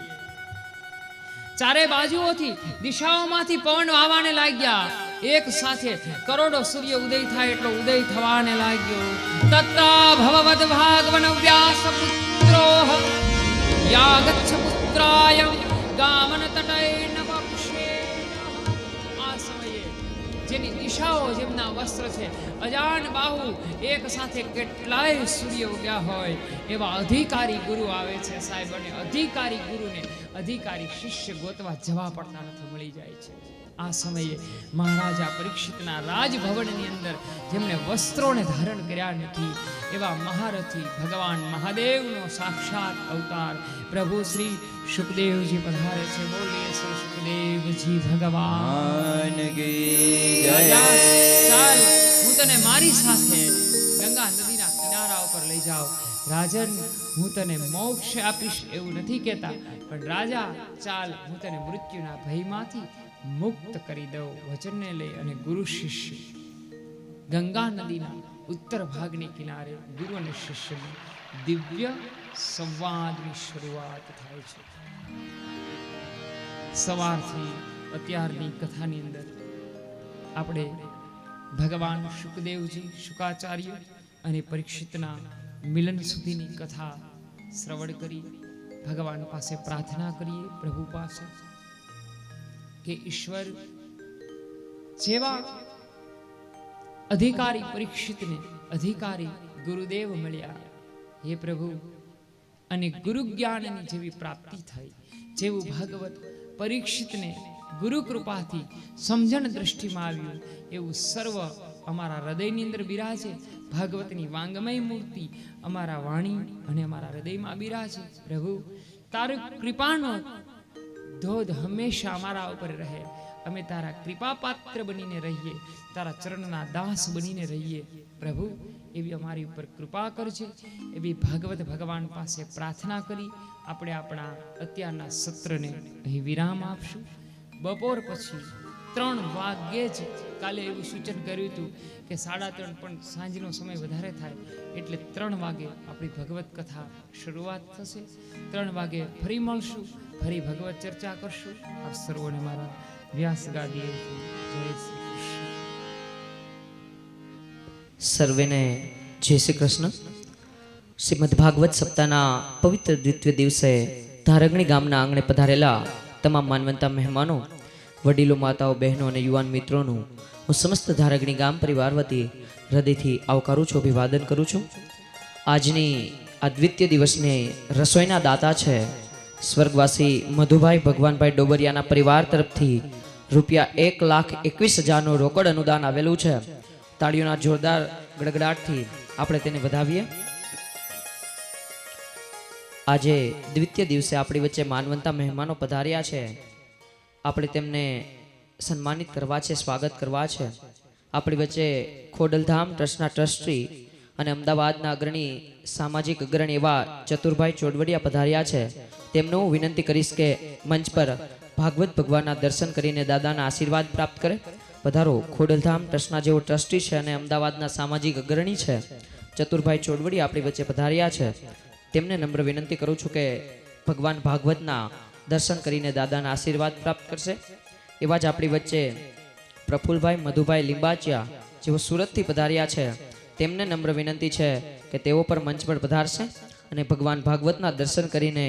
ચારે બાજુઓથી દિશાઓમાંથી પવન આવવાને લાગ્યા. એક સાથે કરોડો સૂર્ય ઉદય થાય એટલો ઉદય થવાને લાગ્યો. તત્તા ભવવદ ભાગવન વ્યાસ પુત્રો યાગચ્છ પુત્રાય ગામન તટૈ નવક્ષે. આ સમયે જેની દિશાઓ જેમના વસ્ત્ર છે, અજાન બાહુ એક સાથે કેટલાય સૂર્ય ઉગ્યા હોય એવા અધિકારી ગુરુ આવે છે સાહેબ. અને અધિકારી ગુરુને અધિકારી શિષ્ય ગોતવા જવા પડતા નથી, મળી જાય છે. આ સમયે મહારાજા પરીક્ષિતના રાજભવનની અંદર જેમણે વસ્ત્રોને ધારણ કર્યા નથી એવા મહારથી ભગવાન મહાદેવનો સાક્ષાત અવતાર પ્રભુ શ્રી સુખદેવજી પધારે છે. બોલીએ શ્રી સુખદેવજી ભગવાન રાજા, ચાલ હું તને મારી સાથે ગંગા નદીના કિનારા ઉપર લઈ જાઉં. રાજન, હું તને મોક્ષ આપીશ એવું નથી કહેતા, પણ રાજા ચાલ હું તને મૃત્યુના ભયમાંથી મુક્ત કરી દઉં. વચનને લઈ અને ગુરુ શિષ્ય ગંગા નદીના ઉત્તર ભાગની કિનારે ગુરુ અને શિષ્યની દિવ્ય સંવાદની શરૂઆત થાય છે. સવારથી અત્યારની કથાની અંદર આપણે ભગવાન સુખદેવજી, શુકાચાર્ય અને પરીક્ષિતના મિલન સુધીની કથા શ્રવણ કરી ભગવાન પાસે પ્રાર્થના કરીએ, પ્રભુ પાસે કે ઈશ્વર જેવા અધિકારી પરીક્ષિતને અધિકારી ગુરુદેવ મળ્યા, હે પ્રભુ, અને ગુરુ જ્ઞાનની જેવી પ્રાપ્તિ થઈ, જેવું ભાગવત પરીક્ષિતને ગુરુ કૃપાથી સમજણ દ્રષ્ટિમાં આવ્યું, એવું સર્વ અમારા હૃદયની અંદર બિરાજે. ભાગવતની વાંગમય મૂર્તિ અમારા વાણી અને અમારા હૃદયમાં બિરાજે. પ્રભુ, તારી કૃપાનો ધોધ હંમેશા અમારા ઉપર રહે. અમે તારા કૃપા પાત્ર બનીને રહીએ, તારા ચરણના દાસ બનીને રહીએ. પ્રભુ, એવી અમારી ઉપર કૃપા કરજે. એવી ભાગવત ભગવાન પાસે પ્રાર્થના કરી આપણે આપણા અત્યારના સત્રને અહીં વિરામ આપશું. બપોર પછી 3 વાગ્યે જ કાલે એવું સૂચન કર્યું હતું કે 3:30, પણ સાંજનો સમય વધારે થાય એટલે 3 વાગે આપણી ભગવત કથા શરૂઆત થશે. 3 વાગે ફરી મળશું, ફરી ભગવત ચર્ચા કરશું. આપ સર્વોને મારા વ્યાસ ગાદીએથી જય શ્રી કૃષ્ણ.
સર્વેને જય શ્રી કૃષ્ણ. શ્રીમદ ભાગવત સપ્તાહના પવિત્ર દ્વિતીય દિવસે ધારગણી ગામના આંગણે પધારેલા તમામ માનવંતા મહેમાનો, વડીલો, માતાઓ, બહેનો અને યુવાન મિત્રોનું હું સમસ્ત ધારગણી ગામ પરિવાર વતી હૃદયથી આવકારું છું, અભિવાદન કરું છું. આજની આ દ્વિતીય દિવસને રસોઈના દાતા છે સ્વર્ગવાસી મધુભાઈ ભગવાનભાઈ ડોબરિયાના પરિવાર તરફથી ₹1,21,000નું રોકડ અનુદાન આવેલું છે. તાળીઓના જોરદાર ગડગડાટથી આપણે તેને વધાવીએ. આજે દ્વિતીય દિવસે આપણી વચ્ચે માનવંતા મહેમાનો પધાર્યા છે. આપણે તેમને સન્માનિત કરવા છે, સ્વાગત કરવા છે. આપણી વચ્ચે ખોડલધામ ટ્રસ્ટના ટ્રસ્ટી અને અમદાવાદના અગ્રણી સામાજિક અગ્રણી એવા ચતુરભાઈ ચોડવડિયા પધાર્યા છે. તેમને હું વિનંતી કરીશ કે મંચ પર ભાગવત ભગવાનના દર્શન કરીને દાદાના આશીર્વાદ પ્રાપ્ત કરે. પધારો. ખોડલધામ ટ્રસ્ટના જેઓ ટ્રસ્ટી છે અને અમદાવાદના સામાજિક અગ્રણી છે ચતુરભાઈ ચોડવડિયા આપણી વચ્ચે પધાર્યા છે. તેમને નમ્ર વિનંતી કરું છું કે ભગવાન ભાગવતના દર્શન કરીને દાદાના આશીર્વાદ પ્રાપ્ત કરશે. એવા જ આપણી વચ્ચે પ્રફુલભાઈ મધુભાઈ લિંબાચિયા જેઓ સુરતથી પધાર્યા છે. તેમને નમ્ર વિનંતી છે કે તેઓ પર મંચ પર પધારશે અને ભગવાન ભાગવતના દર્શન કરીને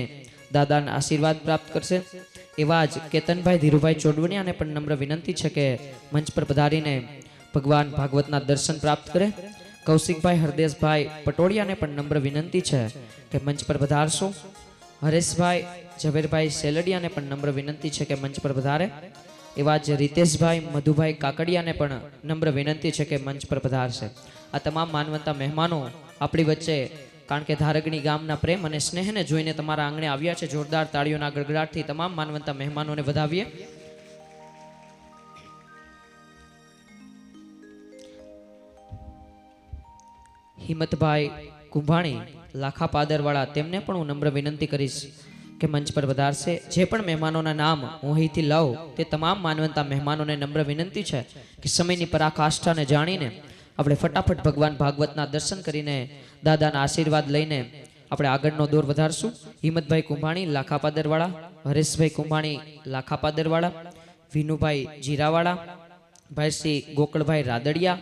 દાદાના આશીર્વાદ પ્રાપ્ત કરશે. એવા જ કેતનભાઈ ધીરુભાઈ ચોડવણિયાને પણ નમ્ર વિનંતી છે કે મંચ પર પધારીને ભગવાન ભાગવતના દર્શન પ્રાપ્ત કરે. કૌશિકભાઈ હરદેશભાઈ પટોડિયાને પણ નમ્ર વિનંતી છે કે મંચ પર પધારશો. હરેશભાઈ ઝવેરભાઈ સેલડિયાને પણ નમ્ર વિનંતી છે કે મંચ પર પધારે. એવા જ રીતેશભાઈ મધુભાઈ કાકડિયાને પણ નમ્ર વિનંતી છે કે મંચ પર પધારશે. આ તમામ માનવંતા મહેમાનો આપણી વચ્ચે, કારણ કે ધારગણી ગામના પ્રેમ અને સ્નેહને જોઈને તમારા આંગણે આવ્યા છે. જોરદાર તાળીઓના ગડગડાટથી તમામ માનવંતા મહેમાનોને વધાવીએ. હિંમતભાઈ કુંભાણી લાખા પાદરવાળા, તેમને પણ હું નમ્ર વિનંતી કરીશ કે મંચ પર પધારશે. જે પણ મહેમાનોના નામ હું અહીંથી લઉં તે તમામ માનવંતા મહેમાનોને નમ્ર વિનંતી છે કે સમયની પરાકાષ્ઠાને જાણીને આપણે ફટાફટ ભગવાન ભાગવતના દર્શન કરીને દાદાના આશીર્વાદ લઈને આપણે આગળનો દોર વધારશું. હિંમતભાઈ કુંભાણી લાખા પાદરવાળા, હરેશભાઈ કુંભાણી લાખા પાદરવાળા, વિનુભાઈ જીરાવાળા, ભાઈ શ્રી ગોકળભાઈ રાદડિયા,